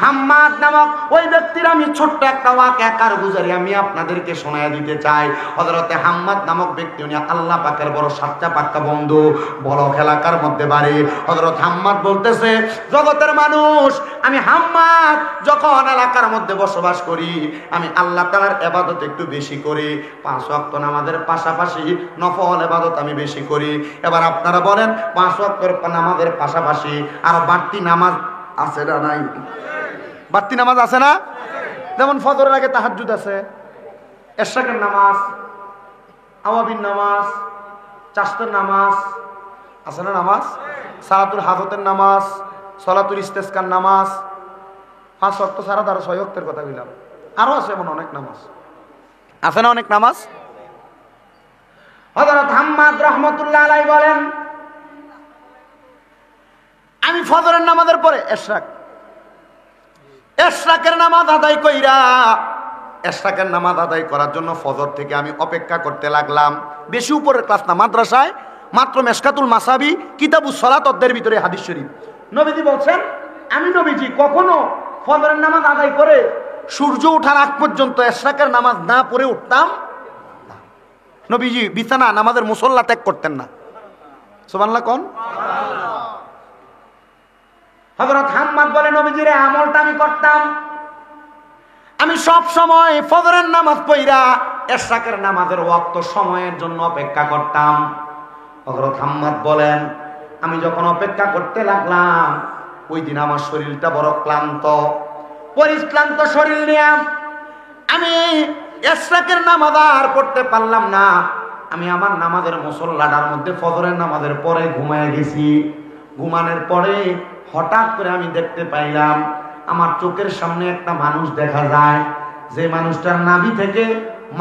হাম্মাদ নামক ওই ব্যক্তির আমি ছোট্ট একটা ওয়াকিয়া কারগুজারি আমি আপনাদেরকে শোনায় দিতে চাই। হযরতে হাম্মাদ নামক ব্যক্তি, উনি আল্লাহ পাকের বড় সাচ্চা পাক্কা বন্ধু, বড় এলাকার মধ্যে বাড়ি। হযরত হাম্মাদ বলতেছে, জগতের মানুষ, আমি হাম্মাদ যখন এলাকার মধ্যে বসবাস করি, আমি আল্লাহ তাআলার ইবাদত একটু বেশি করি, 5 ওয়াক্ত নামাজের পাশাপাশি নফল ইবাদত আমি বেশি করি। এবার আপনারা বলেন, 5 ওয়াক্তের নামাজের পাশাপাশি আর বাড়তি নামাজ আছে না নাই? বাড়তি নামাজ আছে না? যেমন ফজরের আগে তাহাজ্জুদ আছে, এশরাকের নামাজ, আওয়াবিন নামাজ, চাশতের নামাজ আছে না? নামাজ সালাতুল হাজতের নামাজ, সালাতুল ইস্তেসকার নামাজ, 5 ওয়াক্ত ছাড়া তারা 6 ওয়াক্তের কথা বললাম, আরো আছে এমন অনেক নামাজ আছে না? অনেক নামাজ। হযরত হাম্মাদ রাহমাতুল্লাহ আলাইহি বলেন, আমি ফজরের নামাজের পরে এশরাকের নামাজ আদায় কইরা, এশরাকের নামাজ আদায় করার জন্য ফজর থেকে আমি অপেক্ষা করতে লাগলাম। বেশি উপরের ক্লাস না, মাদ্রাসায় মাত্র মেশকাতুল মাসাবি কিতাবুস সালাত অধ্যায়ের ভিতরে হাদিস শরীফ। নবীজি বলছেন, আমি নবীজি কখনো ফজরের নামাজ আদায় করে সূর্য ওঠার আগ পর্যন্ত এশরাকের নামাজ না পড়ে উঠতাম না। নবীজি বিছানা নামাজের মুসল্লা ত্যাগ করতেন না। সুবহানাল্লাহ কোন? হযরত হাম্মাদ বলে, নবীজির এই আমলটা আমি করতাম। আমি সব সময় ফজরের নামাজ পড়া এশরাকের নামাজের ওয়াক্ত সময়ের জন্য অপেক্ষা করতাম। হযরত হাম্মাদ বলেন, আমি যখন অপেক্ষা করতে লাগলাম, ওই দিন আমার শরীরটা বড় ক্লান্ত, পরিশ্রান্ত শরীর নিয়ে আমি এশরাকের নামাজ আর পড়তে পারলাম না। আমি আমার নামাজের মুসল্লাটার মধ্যে ফজরের নামাজের পরে ঘুমায় গেছি। ঘুমানোর পরে হঠাৎ করে আমি দেখতে পাইলাম, আমার চোখের সামনে একটা মানুষ দেখা যায়, যে মানুষটার নাভি থেকে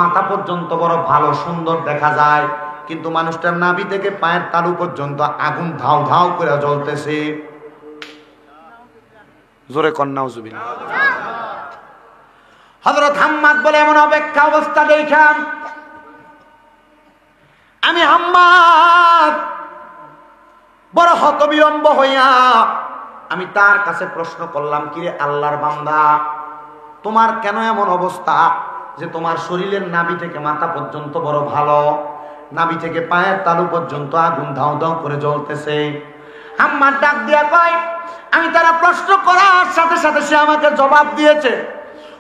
মাথা পর্যন্ত বড় ভালো সুন্দর দেখা যায়, কিন্তু মানুষটার নাভি থেকে পায়ের তালু পর্যন্ত আগুন ধাউ ধাউ করে জ্বলতেছে। জোরে কন্যা নাউজুবিল্লাহ। হযরত হাম্মাদ বলে, এমন অপেক্ষা অবস্থা দেখাম আমি হাম্মাদ বড় হতবিলম্ব হইয়া আমি তার কাছে প্রশ্ন করলাম, কিরে আল্লাহর বান্দা, তোমার কেন এমন অবস্থা যে তোমার শরীরের নাভি থেকে মাথা পর্যন্ত বড় ভালো, নাভি থেকে পায়ের তালু পর্যন্ত আগুন ধাউ ধাউ করে জ্বলতেছে? হাম্মাদ ডাক দিয়া কয়, আমি তারা প্রশ্ন করার সাথে সাথে সে আমাকে জবাব দিয়েছে,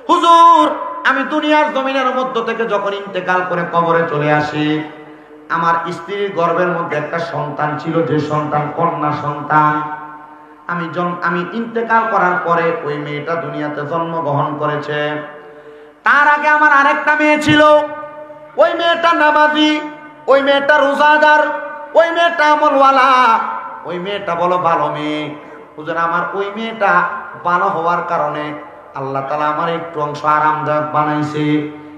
হুজুর, আমি দুনিয়ার জমিনের মধ্য থেকে যখন ইন্তেকাল করে কবরে চলে আসি, আমার স্ত্রীর গর্ভের মধ্যে একটা সন্তান ছিল, যে সন্তান কন্যা সন্তান। আমি ইন্তেকাল করার পরে ওই মেয়েটা দুনিয়াতে জন্মগ্রহণ করেছে। তার আগে আমার আরেকটা মেয়ে ছিল, ওই মেয়েটা নামাজি, ওই মেয়েটা রোজাদার, ওই মেয়েটা আমলওয়ালা, ওই মেয়েটা বলো ভালো মেয়ে। হুজুর, আমার ওই মেয়েটা ভালো হওয়ার কারণে আল্লাহ তাআলা আমার একটু অংশ আরামদায়ক বানাইছে,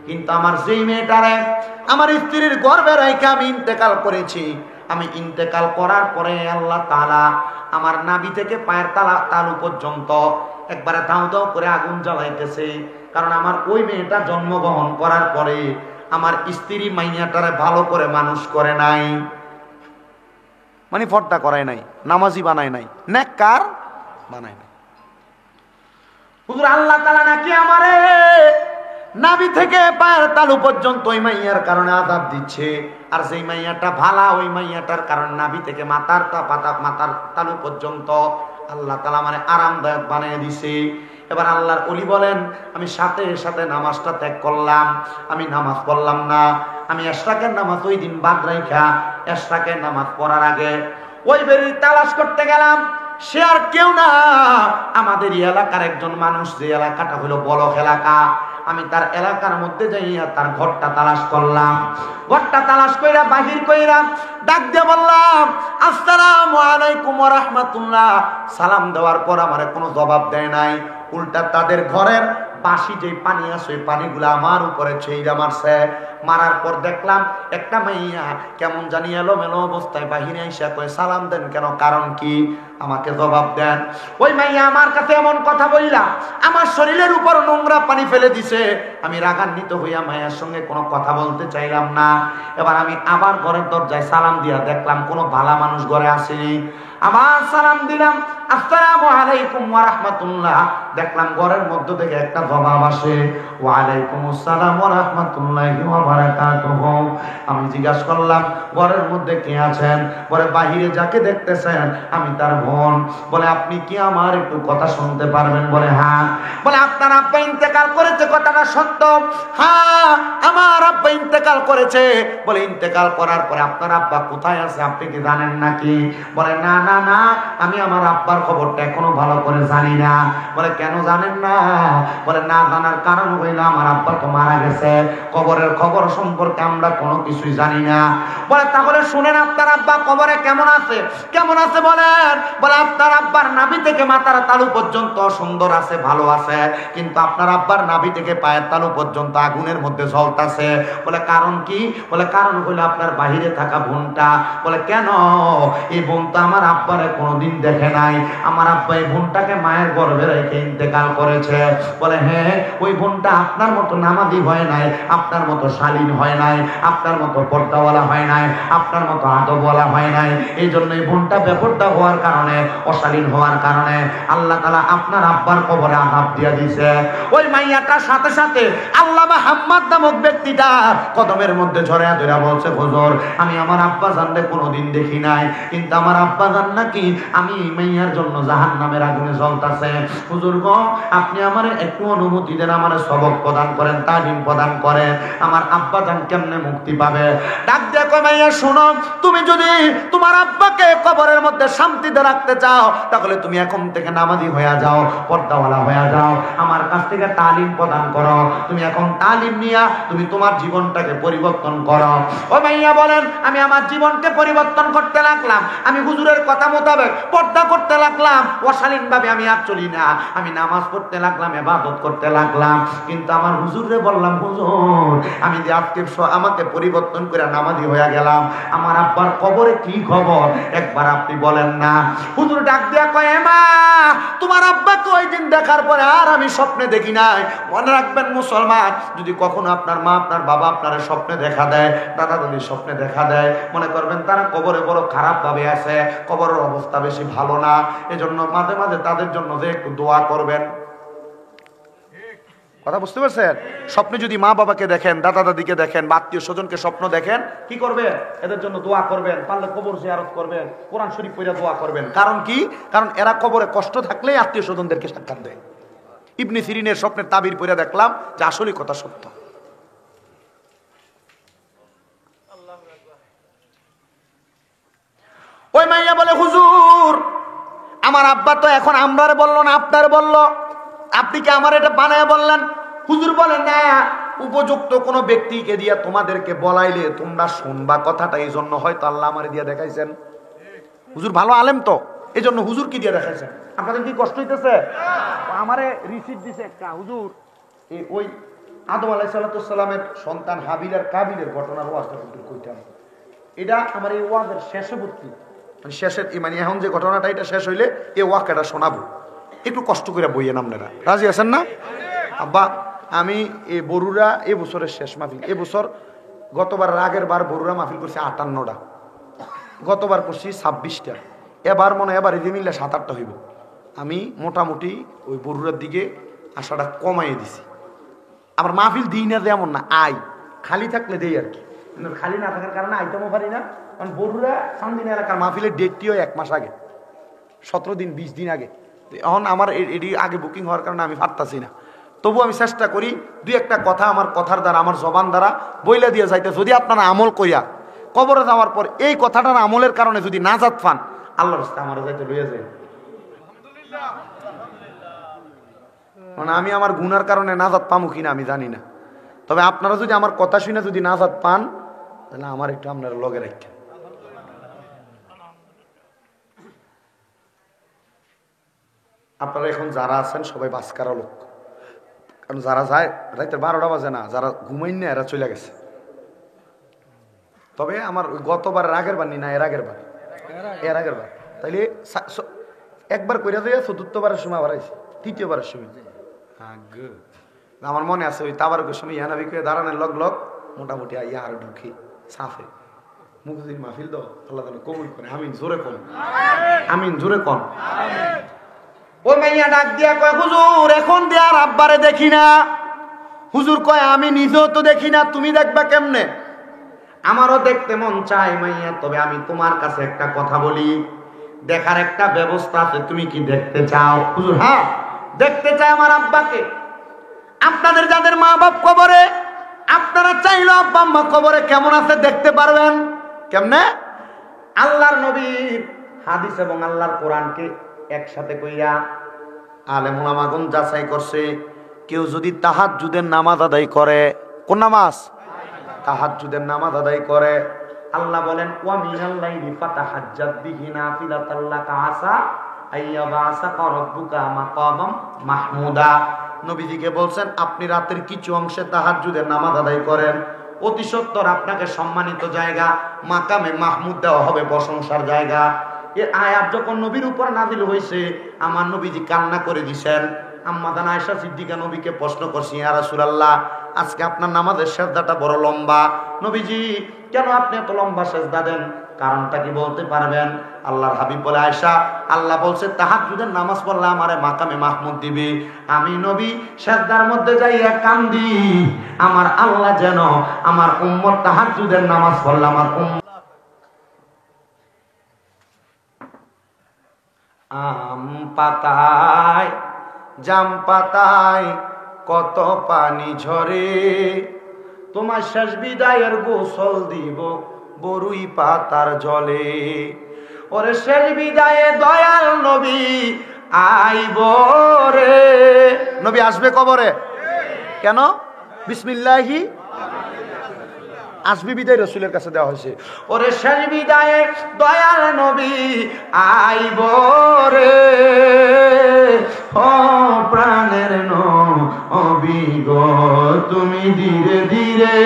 কিন্তু আমার যেই মেয়েটারে আমার স্ত্রীর গর্ভে রেখে আমি ইন্তেকাল করেছি, আমি ইন্তেকাল করার পরে আল্লাহ তাআলা আমার নাভি থেকে পায়ের তালু পর্যন্ত একবারে দাও দাও করে আগুন জ্বালাইতেছে। কারণ আমার ওই মেয়েটা জন্মগ্রহণ করার পরে আমার স্ত্রী মাইয়াটারে ভালো করে মানুষ করে নাই, মানে পর্দা করায় নাই, নামাজি বানায় নাই, নেককার বানায় নাই। হুজুর, আল্লাহ তাআলা নাকি আমারে নাভি থেকে পায়ের তালু পর্যন্ত ওই মাইয়ার কারণে আযাব দিচ্ছে, আর যেই মাইয়াটা ভালা, ওই মাইয়াটার কারণে নাভি থেকে মাথার তালু পর্যন্ত আল্লাহ তাআলা মানে আরামদায়ক বানিয়ে দিছে। এবার আল্লাহর ওলি বলেন, আমি সাথে সাথে নামাজটা ত্যাগ করলাম, আমি নামাজ পড়লাম না। আমি এশরাকের নামাজ ওই দিন বাদ রাইখা এশরাকের নামাজ পড়ার আগে ওই বেরি তালাশ করতে গেলাম। সে আর কেউ না, আমাদের এলাকার একজন মানুষ, যে এলাকাটা হলো বলক এলাকা। আমি তার এলাকার মধ্যে যাইয়া তার ঘরটা তালাশ করলাম। ঘরটা তালাশ কইরা বাহির কইরা ডাক দিয়ে বললাম, আসসালামু আলাইকুম ওয়া রাহমাতুল্লাহ। সালাম দেওয়ার পর আমারে কোনো জবাব দেয় নাই, উল্টা তাদের ঘরের বাসি যে পানি আছে ওই পানিগুলো আমার উপরে ছেইরা মারছে। মারার পর দেখলাম একটা মাইয়া কেমন জানি এলোমেলো অবস্থায় বাহিরে আইসা কয়, সালাম দেন কেন, কারণ কি, আমাকে জবাব দেন। ওই মাইয়া আমার কাছে এমন কথা বললা, আমার শরীরের উপর নোংরা পানি ফেলে দিছে। আমি রাগান্বিত হইয়া মায়ের সঙ্গে কোনো কথা বলতে চাইলাম না। এবার আমি আবার ঘরের দরজায় সালাম দিয়া দেখলাম কোনো ভালা মানুষ ঘরে আসেনি। আবার সালাম দিলাম, আসসালামু আলাইকুম ওয়া রাহমাতুল্লাহ। দেখলাম ঘরের মধ্য থেকে একটা জবাব আসে, ওয়ালাইকুম আসসালাম ওয়া রাহমাতুল্লাহি ওয়া বারাকাতুহু। আমি জিজ্ঞাসা করলাম ঘরের মধ্যে কে আছেন? বলে বাহিরে যাকে দেখতেছেন আমি তার বোন। বলে আপনি কি আমার একটু কথা শুনতে পারবেন? বলে হ্যাঁ। বলে আপনার আব্বা ইন্তেকাল করেছে, কথাটা সত্য? হ্যাঁ, আমার আব্বা ইন্তেকাল করেছে। বলে ইন্তেকাল করার পরে আপনার আব্বা কোথায় আছে আপনি কি জানেন নাকি? বলে না না না, আমি আমার আব্বার খবরটা এখনো ভালো করে জানি না। বলে কেন জানেন না? বলে না জানার কারণ হইল আমার আব্বা তো মারা গেছে, কবরের খবর সম্পর্কে আমরা কোনো কিছুই জানি না। বলে তাহলে শুনেন আপনার আব্বা কবরে কেমন আছে? কেমন আছে বলেন? বলে আপনার আব্বার নাভি থেকে মাথার তালু পর্যন্ত সুন্দর আছে, ভালো আছে, কিন্তু আপনার আব্বার নাভি থেকে পায়ের তালু পর্যন্ত আগুনের মধ্যে জ্বলতাছে। বলে কারণ কি? বলে কারণ হইলো আপনার বাহিরে থাকা বোনটা। বলে কেন? এই বোনটা আমার আব্বারে কোনোদিন দেখে নাই, আমার আব্বা এই বোনটাকে মায়ের গর্ভে রেখে ইন্তেকাল করেছে। বলে হ্যাঁ, ওই বোনটা আপনার মতো নামাজি হয় নাই, আপনার মতো শালীন হয় নাই, আপনার মতো পর্দাওয়ালা হয় নাই, আপনার মতো আদবওয়ালা হয় নাই। এই জন্য এই বোনটা বেপর্দা হওয়ার কারণে, অশালীন হওয়ার কারণে আল্লাহ তাআলা আপনার আব্বার কবরে আযাব দিয়া দিয়েছে। ওই মাইয়াটার সাথে সাথে আল্লামা হাম্মাদ নামক ব্যক্তিটা কদমের মধ্যে ঝরে ধরে বলছে, হুজুর আমি আমার আব্বা জানলে কোনোদিন দেখি নাই, কিন্তু আমার আব্বা জান নাকি আমি এই মাইয়ার জন্য জাহান্নামের আগুনে জ্বলতাছে। হুজুর গো, আপনি আমারে একটু অনুমতি দেন, আমারে সবক প্রদান করেন, তালিম প্রদান করেন, আমার আব্বা জান কেমনে মুক্তি পাবে। ডাক দিয়ে কয়, মাইয়া শোনো, তুমি যদি তোমার আব্বাকে কবরের মধ্যে শান্তিতে রাখতে চাও তাহলে তুমি এখন থেকে নামাজি হয়ে যাও, পর্দাওয়ালা হয়ে যাও, আমার কাছ থেকে তালিম প্রদান করো। তুমি এখন তালিম নিয়া তুমি তোমার জীবনটাকে পরিবর্তন করো। ও মাইয়া বলেন, আমি আমার জীবনকে পরিবর্তন করতে লাগলাম, আমি হুজুরের কথা মোতাবেক পর্দা করতে লাগলাম, অশালীন ভাবে আমি আর চলি না, আমি নামাজ পড়তে লাগলাম, ইবাদত করতে লাগলাম, কিন্তু আমার হুজুরে বললাম, হুজুর আমি যে আজকে আমাকে পরিবর্তন করে নামাজি হয়ে গেলাম, আমার আব্বার কবরে কি খবর একবার আপনি বলেন না। হুজুর ডাক দিয়া কয়, মা তোমার আব্বাকে ওই দিন দেখার পরে আর আমি স্বপ্নে দেখি নাই। মনে রাখবেন মুসলমান, যদি কখনো আপনার মা আপনার বাবা আপনার স্বপ্নে দেখা দেয়, দাদা দাদি স্বপ্নে দেখা দেয়, মনে করবেন তারা কবরে বড় খারাপ ভাবে আছে, কবরের অবস্থা বেশি ভালো না। এজন্য মাঝে মাঝে তাদের জন্য যে একটু দোয়া করবেন। কথা বুঝতে পারছেন? স্বপ্নে যদি মা বাবাকে দেখেন, দাদা দাদিকে দেখেন, বা আত্মীয় স্বজনকে স্বপ্ন দেখেন, কি করবেন? এদের জন্য দোয়া করবেন, পারলে কবর জিয়ারত করবেন, কোরআন শরীফ পড়ে দোয়া করবেন। কারণ কি? কারণ এরা কবরে কষ্ট থাকলেই আত্মীয় স্বজনদেরকে সাক্ষাৎ দেয়। ইবনে সিরিনের স্বপ্নের তাবির পড়ে দেখলাম যে আসলে কথা সত্য। ওই মাইয়া বলে, হুজুর আমার আব্বা তো এখন আমরারে বললো না আপনারে বললো, আপনি কি আমার এটা বানায় বললেন? হুজুর বলেন না, উপযুক্ত কোনো ব্যক্তিকে দিয়া তোমাদেরকে বলাইলে তোমরা শুনবা কথাটা, এই জন্য হয়তো আল্লাহ আমারে দিয়া দেখাইছেন। হুজুর ভালো আলেম তো, এই জন্য হুজুর কি দিয়া দেখাইছেন। আপনাদের কি কষ্ট হইতেছে? আমারে রিসিট দিছে একটা হুজুর, ওই আদম আলাইহিস সালামের সন্তান হাবিল আর কাবিলের ঘটনার ওয়াজটা কিন্তু কইতাম। এটা আমার এই ওয়াজের শেষে ভর্তি, মানে শেষের মানে এখন যে ঘটনাটা এটা শেষ হইলে এই ওয়াকাটা শোনাবো। একটু কষ্ট করে বইয়েন আপনারা, রাজি আছেন না? আব্বা আমি এই বরুরা এবছরের শেষ মাহফিল, এবছর গতবার আগের বার বরুরা মাহফিল করছি 58টা, গতবার করছি 26টা, এবার মনে হয় এবার এই মিললে 7-8টা হইব। আমি মোটামুটি ওই বরুরার দিকে আশাটা কমাইয়ে দিছি। আবার মাহফিল দিই না যেমন না, আই খালি থাকলে দেই আর কি, খালি না থাকার কারণে আইতেমও পারি না। কারণ বরুরা সান্দিনা এলাকার মাহফিলের ডেটটিও 1 মাস আগে, 17 দিন 20 দিন আগে। এখন আমার এটি আগে বুকিং হওয়ার কারণে আমি পারতাছি না। তবু আমি চেষ্টা করি 2-1টা কথা আমার কথার দ্বারা, আমার জবান দ্বারা বইলা দিয়ে যাইতে। যদি আপনারা আমল কইয়া কবরে যাওয়ার পর এই কথাটার আমলের কারণে যদি নাজাত পান, আল্লাহর রাস্তায় আমার যাইতে লইয়া যায়। মানে আমি আমার গুনার কারণে নাজাত পামু কিনা আমি জানি না, তবে আপনারা যদি আমার কথা শুনে যদি নাজাত পান তাহলে আমার একটু আপনারা লগে রাখেন। আপনারা এখন যারা আছেন সবাই বাসকারা লোক, কারণ যারা যায় রাইতে 12টা বাজে না, যারা ঘুমাইন না এরা চলে গেছে। তবে আমার গতবার আগের বার না, এর আগের বার তাইলে একবার কইরা যাইয়া 4র্থবারের সময় আবার আইছে, 3য়বারের সময়। আমার মনে আছে ওই তাবারকের সময় ইয়ানাবি করে দাঁড়ানোর লগ লগ মোটামুটি ইয়া আর ঢুকি সাফে মুখদিন মাহফিল তো আল্লাহ তাআলা কবুল করে। আমিন জোরে কোন, আমিন জোরে কোন। ওই মাইয়া ডাক দিয়া কয়, হুজুর এখন দিয়ে আর আব্বারে দেখি না। হুজুর কয়, আমি নিজেও তো দেখি না, তুমি দেখবা কেমনে? আমারও দেখতে মন চায় মাইয়া, তবে আমি তোমার কাছে একটা কথা বলি, দেখার একটা ব্যবস্থা আছে, তুমি কি দেখতে চাও? হুজুর হ্যাঁ দেখতে চাই আমার আব্বাকে। আপনাদের যাদের মা বাপ কবরে, আপনারা চাইলো আব্বা আম্মা কবরে কেমন আছে দেখতে পারবেন। কেমনে? আল্লাহর নবীর হাদিস এবং আল্লাহর কোরআনকে একসাথে কইয়া আলেম ওলামাগণ যাচাই করছে, কেউ যদি তাহাজ্জুদের নামাজ আদায় করে, কোন নামাজ? তাহাজ্জুদের নামাজ আদায় করে, আল্লাহ বলেন ওয়া মিনাল লাইলি ফাতাহাজ্জাত বিহি নাফিলাতাল লাকা আসা আইয়াবাসাকা রাব্বুকা মাকামাম মাহমুদা। নবীজিকে বলছেন আপনি রাতের কিছু অংশে তাহাজ্জুদের নামাজ আদায় করেন, অতি সত্বর আপনাকে সম্মানিত জায়গা মাকামে মাহমুদ দেওয়া হবে, প্রশংসার জায়গা। এই আয়াত যখন নবীর উপর নাযিল হয়েছে, আমার নবীজি কান্না করে দিয়েছেন। আম্মা জান আয়েশা সিদ্দিকা নবীকে প্রশ্ন করছি, ইয়া রাসূলুল্লাহ আজকে আপনার নামাজের সেজদাটা বড় লম্বা, নবীজি কেন আপনি এত লম্বা সেজদা দেন, কারণটা কি বলতে পারবেন? আল্লাহর হাবিব বলে, আয়েশা আল্লাহ বলছে তাহাজ্জুদের নামাজ পড়লে আমারে মাকামে মাহমুদ দিবে। আমি নবী সেজদার মধ্যে যাইয়া কান্দি, আমার আল্লাহ যেন আমার উম্মত তাহাজ্জুদের নামাজ পড়লে আমার আম পাতায় জাম পাতায় কত পানি ঝরে, তোমার শেষ বিদায়ের গোসল দিব বরুই পাতার জলে। ওরে শেষ বিদায়ে দয়াল নবী আইব রে। নবী আসবে কবরে কেন? বিসমিল্লাহি আসবি বিদায় রসুলের কাছে দেওয়া হয়েছে। ওরে শেষ বিদায়ে দয়াল নবী আইব রে, ও প্রাণের নবী তুমি ধীরে ধীরে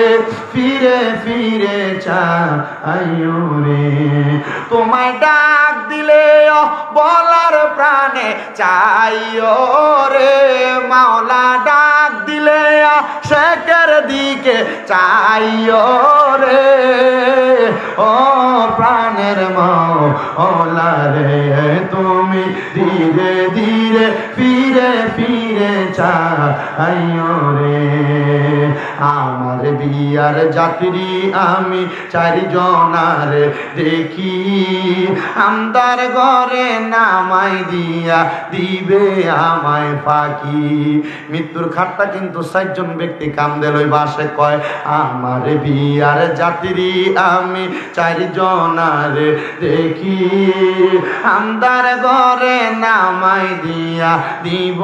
ফিরে ফিরে চাইও রে। তোমায় ডাক দিলে বলার প্রাণে চাইও রে, মাওলা ডাক দিলে শেখের দিকে চাইও রে। ও প্রাণের মাওলা রে তুমি ধীরে ধীরে ফিরে ফিরে চাইও রে। আমার বিয়ার যাত্রী আমি চারিজনার দেখি, আমদার ঘরে নামাই দিয়া দিবে আমায় ফাঁকি। মৃত্যুর খাটটা কিন্তু 4 জন ব্যক্তি কান্দে লই বাসে কয়, আমার বিয়ার যাত্রী আমি চারিজনার দেখি, আমদার ঘরে নামাই দিয়া দিব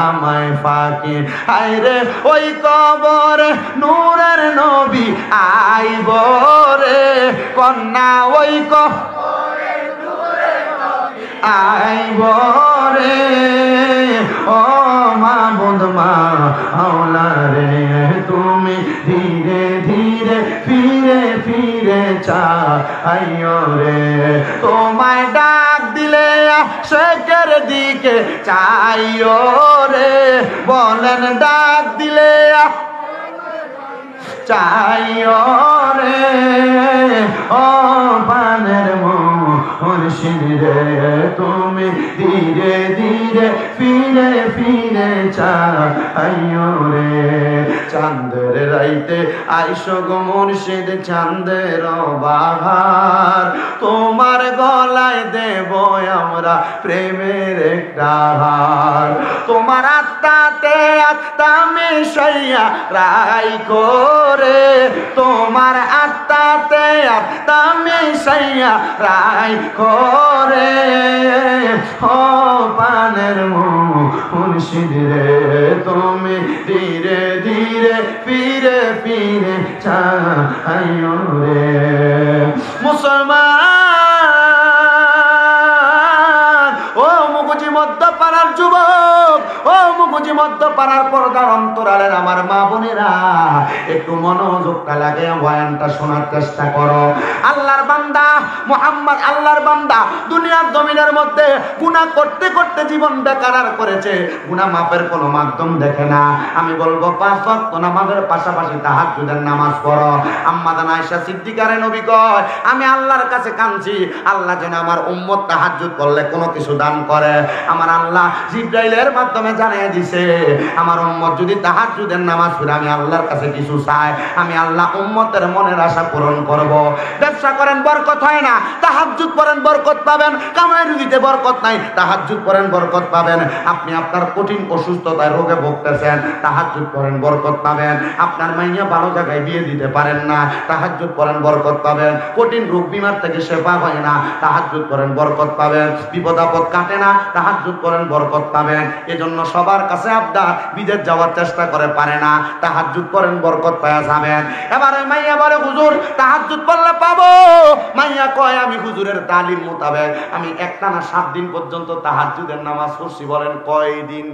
আমায় ফাঁকি। আইরে ওই কবর নূরের নবী আইব রে, কন্যা ওই কবরে নূরের নবী আইব রে। ও মাবুদ মাওলা রে তুমি ধীরে ধীরে ফিরে ফিরে চাইও রে। তোমায় ডাক দিলে শেখের দিকে চাইও রে, বলেন ডাক দিলে চাইও রে। ও পানের মুর্শিদ রে তুমি ধীরে ধীরে ফিরে ফিরে চাইও রে। চাঁদের রাইতে আইসো গো মুর্শিদ চাঁদের বাহার, তোমার গলায় দেব আমরা প্রেমের একটা হার। তোমার আত্মাতে আত্মা মিশাইয়া রাই করে, তোমার আত্মাতে আত্মা মিশাইয়া রাই করে। ও পানের মুর্শিদ রে তুমি ধীরে ধীরে ফিরে ফিরে চাইও রে। মুসলমান ও মুগুজি মধ্যপাড়ার যুবক, ও মুগুজি বুঝি মধ্যপাড়ার পর্দার অন্তরালের আমার মা বোনেরা, একটু মনোযোগটা লাগে বয়ানটা শোনার চেষ্টা করো। আল্লাহর বান্দা মুহাম্মদ, আল্লাহর বান্দা দুনিয়ার জমিনের মধ্যে গুনাহ করতে করতে জীবন বেকার করেছে, গুনাহ মাপের কোনো মাধ্যম দেখে না। আমি বলবো 5 ওয়াক্ত নামাজের পাশাপাশি তাহাজ্জুদের নামাজ পড়ো। আম্মা জান আয়েশা সিদ্দিকারে নবী কয়, আমি আল্লাহর কাছে কাঁদছি, আল্লাহ যেন আমার উম্মত তাহাজ্জুদ করলে কোনো কিছু দান করে। আমার আল্লাহ জিবরাইলের মাধ্যমে জানিয়ে দিছে, আমার উম্মত যদি তাহাজ্জুদের নামাজ পড়ে আমি আল্লাহর কাছে কিছু চাই, আমি আল্লাহ উম্মতের মনের আশা পূরণ করব। ব্যবসা করেন বরকত হয় না, তাহাজ্জুদ পড়েন বরকত পাবেন। কামাই রুজিতে বরকত নাই, তাহাজ্জুদ পড়েন বরকত পাবেন। আপনি আপনার কঠিন অসুস্থতায় রোগে ভুগতেছেন, তাহাজ্জুদ পড়েন বরকত পাবেন। আপনার মাইয়া ভালো জায়গায় বিয়ে দিতে পারেন না, তাহাজ্জুদ পড়েন বরকত পাবেন। কঠিন রোগ বিমার থেকে শেফা হয় না, তাহাজ্জুদ পড়েন বরকত পাবেন। বিপদ আপদ কাটে না, তাহাজ্জুদ পড়েন বরকত পাবেন। এজন্য সবার কাছে আবদার, বিদেশ যাওয়ার চেষ্টা করে পারে না, তাহাজ্জুদ পড়েন বরকত পাওয়া যাবেন। এবার ওই মাইয়া বলে, হুজুর তাহাজ্জুদ পড়লে পাবো? মাইয়া কয়, আমি হুজুরের তালিম মোতাবেক আমি একটানা 7 দিন পর্যন্ত তাহাজ্জুদের নামাজ পড়ছি। বলেন কয়দিন?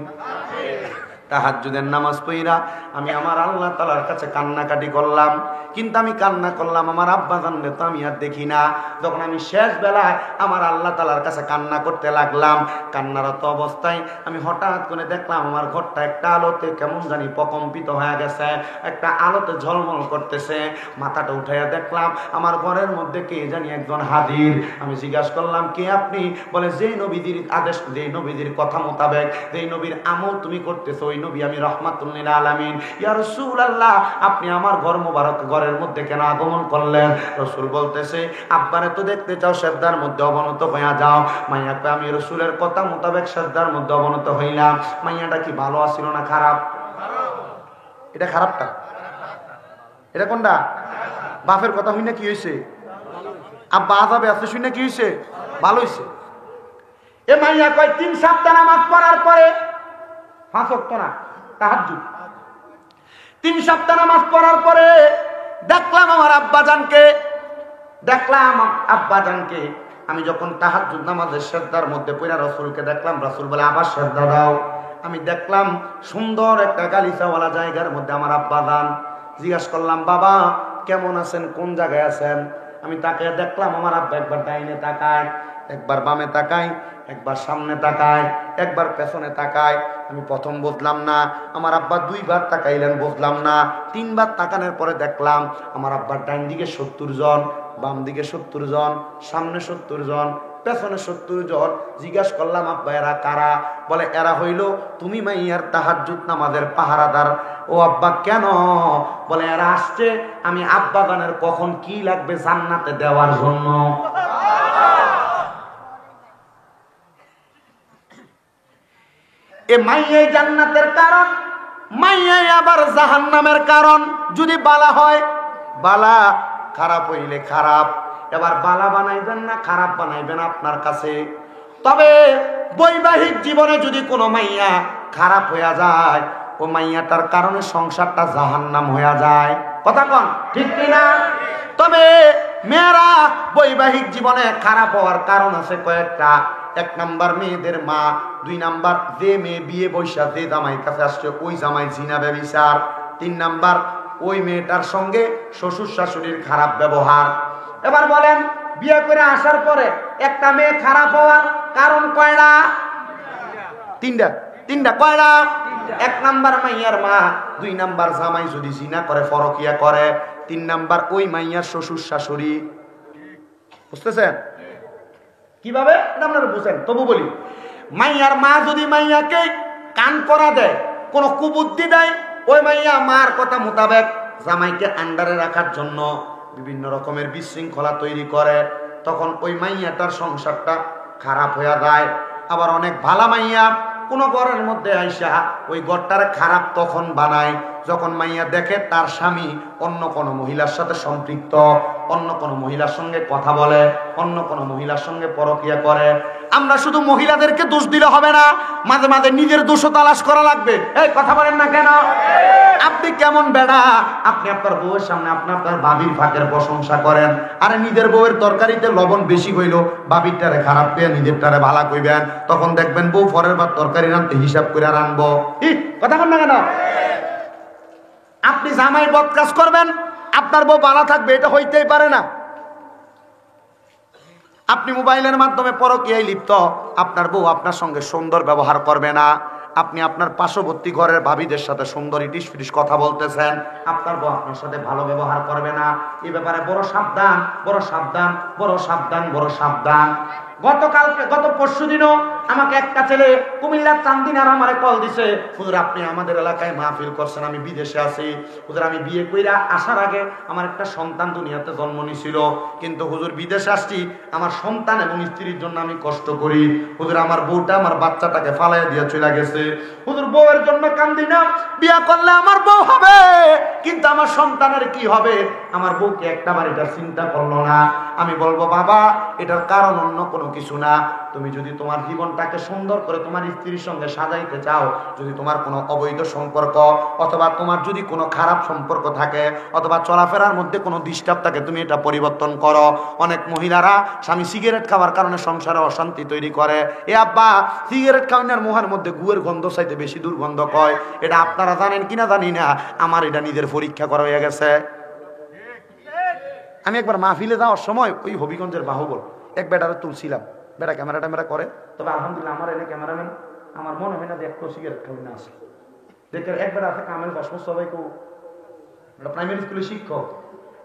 তাহাজ্জুদের নামাজ পড়া আমি আমার আল্লাহ তাআলার কাছে কান্নাকাটি করলাম। কিন্তু আমি কান্না করলাম, আমার আব্বা জানলে তো আমি আর দেখি না। যখন আমি শেষ বেলায় আমার আল্লাহ তাআলার কাছে কান্না করতে লাগলাম, কান্নারত অবস্থায় আমি হঠাৎ করে দেখলাম আমার ঘরটা একটা আলোতে কেমন জানি প্রকম্পিত হয়ে গেছে, একটা আলোতে ঝলমল করতেছে। মাথাটা উঠাইয়া দেখলাম আমার ঘরের মধ্যে কে জানি একজন হাজির। আমি জিজ্ঞাসা করলাম, কে আপনি? বলে, যেই নবীজির আদেশ, যেই নবীজির কথা মোতাবেক, যেই নবীর আমল তুমি করতেছো, ওই নবী আমি রাহমাতুল লিল আলামিন। ইয়া রাসূলুল্লাহ, আপনি আমার ঘর মোবারক ঘরের মধ্যে কেন আগমন করলেন? রাসূল বলতেছে, আব্বারে তো দেখতে চাও, সেজদার মধ্যে অবনত হইয়া যাও। মাইয়া কয়, আমি রাসূলের কথা মোতাবেক সেজদার মধ্যে অবনত হইলাম। মাইয়াটা কি ভালো আছিল না খারাপ? এটা খারাপটা, এটা কোনটা? বাপের কথা হই না কি হয়েছে? আব্বা আযাবে আছে শুনে কি হয়েছে? ভালো হয়েছে। এ মাইয়া কয়, 3 সপ্তাহ নামাজ পড়ার পরে 5 ওয়াক্ত না, তাহাজ্জুদ 3 সপ্তাহ নামাজ পড়ার পরে দেখলাম আমার আব্বাজানকে আমি যখন তাহাজ্জুদ নামাজের সেজদার মধ্যে পড়া রাসূলকে দেখলাম, রাসূল বলে, আবার সেজদা দাও। আমি দেখলাম সুন্দর একটা গালিচাওয়ালা জায়গার মধ্যে আমার আব্বাজান। জিজ্ঞাসা করলাম, বাবা কেমন আছেন, কোন জায়গায় আছেন? আমি তাকে দেখলাম আমার আব্বা একবার ডাইনে তাকায়, একবার বামে তাকায়, একবার সামনে তাকায়, একবার পেছনে তাকায়। আমি প্রথম বুঝলাম না, আমার আব্বা 2 বার তাকাইলেন, বুঝলাম না। 3 বার তাকানোর পরে দেখলাম আমার আব্বার ডাইন দিকে 70 জন, বাম দিকে 70 জন, সামনে 70 জন, পেছনে 70 জন। জিজ্ঞাসা করলাম, আব্বা এরা কারা? বলে, এরা হইল তুমি মাইয়ার তাহাজ্জুদ নামাজের পাহারাদার। ও আব্বা কেন? বলে, এরা আসছে আমি আব্বা জানের কখন কি লাগবে জান্নাতে দেওয়ার জন্য। এ মাইয়াই জান্নাতের কারণ, মাইয়াই আবার জাহান্নামের কারণ। যদি বালা হয় বালা, খারাপ হইলে খারাপ। এবার বালা বানাইবেন না খারাপ বানাইবেন আপনার কাছে। তবে বৈবাহিক জীবনে যদি কোনো মাইয়া খারাপ হইয়া যায়, ও মাইয়াটার কারণে সংসারটা জাহান্নাম হইয়া যায়। কথা কন ঠিক কিনা? তবে মেয়েরা বৈবাহিক জীবনে খারাপ হওয়ার কারণ আছে কয়েকটা। 1 নাম্বার মেয়েদের মা, 2 নাম্বার যে মেয়ে বিয়ে বৈশা যে জামাই কাছে আসছে ওই জামাই জিনা ব্যভিচার, 3 নাম্বার ওই মেয়েটার সঙ্গে শ্বশুর শাশুড়ির খারাপ ব্যবহার। এবার বলেন, বিয়ে করে আসার পরে একটা মেয়ে খারাপ হওয়ার কারণ কয়টা? 3টা। কয়টা? 1 নাম্বার মাইয়ার মা, 2 নাম্বার জামাই যদি জিনা করে, পরকিয়া করে, 3 নাম্বার ওই মাইয়ার শ্বশুর শাশুড়ি। বুঝতেছেন কিভাবে? এটা আপনারা বুঝেন। তবু বলি, মাইয়ার মা যদি মাইয়াকে কান করা দেয়, কোন কুবুদ্ধি দেয়, ওই মাইয়া মার কথা মোতাবেক জামাইকে আন্ডারে রাখার জন্য বিভিন্ন রকমের বিশৃঙ্খলা তৈরি করে, তখন ওই মাইয়াটার সংসারটা খারাপ হয়ে যায়। আবার অনেক ভালা মাইয়া কোন ঘরের মধ্যে আইসা ওই ঘরটারে খারাপ তখন বানায় যখন মাইয়া দেখে তার স্বামী অন্য কোনো মহিলার সাথে সম্পৃক্ত, অন্য কোনো মহিলার সঙ্গে কথা বলে, অন্য কোনো মহিলার সঙ্গে পরকিয়া করে। আমরা শুধু মহিলাদেরকে দোষ দিলে হবে না, মাঝে মাঝে নিজের দোষও তালাশ করা লাগবে। এই কথা বলেন না কেন? আপনি কেমন বেড়া, আপনি আপনার বউয়ের সামনে আপনার ভাবির ফাঁকের প্রশংসা করেন, আরে নিজের বউয়ের তরকারিতে লবণ বেশি হইল ভাবিরটারে খারাপ পেয়ে নিজেরটারে ভালা কইবেন, তখন দেখবেন বউ পরের বার তরকারি রাঁধতে হিসাব করে রাঁধবো। কথা বলেন না কেন? আপনি জামাই বদ কাজ করবেন, আপনার বউ ভালো থাকবে, এটা হইতেই পারে না। আপনি মোবাইলের মাধ্যমে পরকীয়ায় লিপ্ত, আপনার বউ আপনার সঙ্গে সুন্দর ব্যবহার করবে না। আপনি আপনার পার্শ্ববর্তী ঘরের ভাবিদের সাথে সুন্দর ইটিস ফিটিস কথা বলতেছেন, আপনার বউ আপনার সাথে ভালো ব্যবহার করবে না। এই ব্যাপারে বড় সাবধান, বড় সাবধান, বড় সাবধান, বড় সাবধান। গত পরশু দিনও আমাকে একটা ছেলে কুমিল্লার চান্দিনার আমারে কল দিছে, হুজুর আপনি আমাদের এলাকায় মাহফিল করছেন, আমি বিদেশে আছি হুজুর, আমি বিয়ে কইরা আসার আগে আমার একটা সন্তান দুনিয়াতে জন্ম নিছিল, কিন্তু হুজুর বিদেশে আসছি আমার সন্তান এবং স্ত্রীর জন্য আমি কষ্ট করি হুজুর, আমার বউটা আমার বাচ্চাটাকে ফালাইয়া দিয়ে চলে গেছে হুজুর, বউয়ের জন্য কান্দি না, বিয়া করলে আমার বউ হবে কিন্তু আমার সন্তানের কি হবে? আমার বউকে একটা বার এটা চিন্তা করলো না। আমি বলবো বাবা এটার কারণ অন্য কোনো কিছু না, তুমি যদি তোমার জীবনটাকে সুন্দর করে তোমার স্ত্রীর সঙ্গে সাজাইতে চাও, যদি তোমার কোনো অবৈধ সম্পর্ক অথবা তোমার যদি কোনো খারাপ সম্পর্ক থাকে অথবা চলাফেরার মধ্যে কোনো ডিস্টার্ব থাকে, তুমি এটা পরিবর্তন করো। অনেক মহিলারা স্বামী সিগারেট খাওয়ার কারণে সংসারে অশান্তি তৈরি করে। এ আব্বা সিগারেট খাওয়ানোর মুহের মধ্যে গুয়ের গন্ধ চাইতে বেশি দুর্গন্ধ কয়, এটা আপনারা জানেন কিনা জানি না, আমার এটা নিজের পরীক্ষা করা হয়ে গেছে। আমি একবার মাহফিলে যাওয়ার সময় ওই হবিগঞ্জের বাহুবল এক বেটারে তুলছিলাম, বেটা ক্যামেরা করে, তবে আলহামদুলিল্লাহ আমার এনে ক্যামেরাম্যান আমার মনে হয় না যে একটু সিগারেট খাওয়াই না আসে। দেখে এক বেটা আছে কামেল বাসমত সবাই কেউ প্রাইমারি স্কুলের শিক্ষক,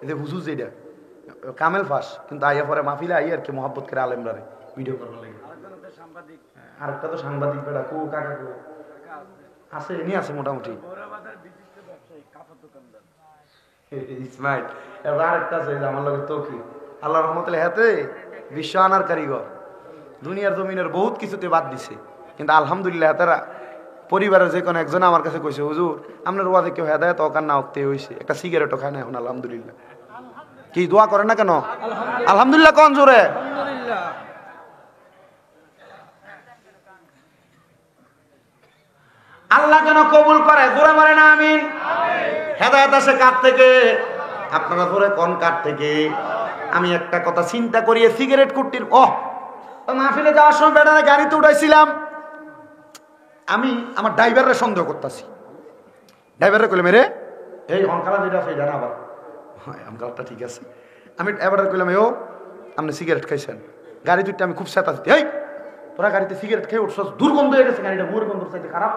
এদের হুজুর যেটা কামেল ফাঁস, কিন্তু আইয়া পরে মাহফিলে আই আর কি মহব্বত করে আলেমরারে ভিডিও করবার লাগে। আরেকটা তো সাংবাদিক বেটা কো কাকা কো আছে, এনে আছে মোটামুটি ইসমাইল। এবার আরেকটা আছে আমার লগে তৌকির, আল্লাহ রহমতুল হাতে বিশ্ব আনার কারিগর, দুনিয়ার জমিনের বহুত কিছুতে বাদ দিছে, কিন্তু আলহামদুলিল্লাহ তারা পরিবারের যে কোনো একজন আমার কাছে কইছে হুজুর আপনার ওয়াজে কেউ হেদায়েত অকার না অক্তে হয়েছে, একটা সিগারেটও খায় না এখন আলহামদুলিল্লাহ। কি দোয়া করেন না কেন? আলহামদুলিল্লাহ কোন জোরে? আল্লাহ যেন কবুল করে, জোরে মারে না আমিন। হেদায়েত আসে কার থেকে? আপনারা জোরে কোন কার থেকে? আমি একটা কথা চিন্তা করি, সিগারেট কুট্টির মাহফিলে যাওয়ার সময় বেড়ারে গাড়িতে উঠাইছিলাম, আমি আমার ড্রাইভাররে সন্দেহ করতেছি, ড্রাইভাররে কইলাম রে এই অনকালা যেটা আছে এটা না, আবার অনকালাটা ঠিক আছে, আমি এবার কইলাম ও আপনি সিগারেট খাইছেন, গাড়ি দুইটা আমি খুব চেতাচ্ছি, এই তোরা গাড়িতে সিগারেট খেয়ে উঠছস, দুর্গন্ধ হয়ে গেছে গাড়িটা, বুয়ের গন্ধ চাইতে খারাপ।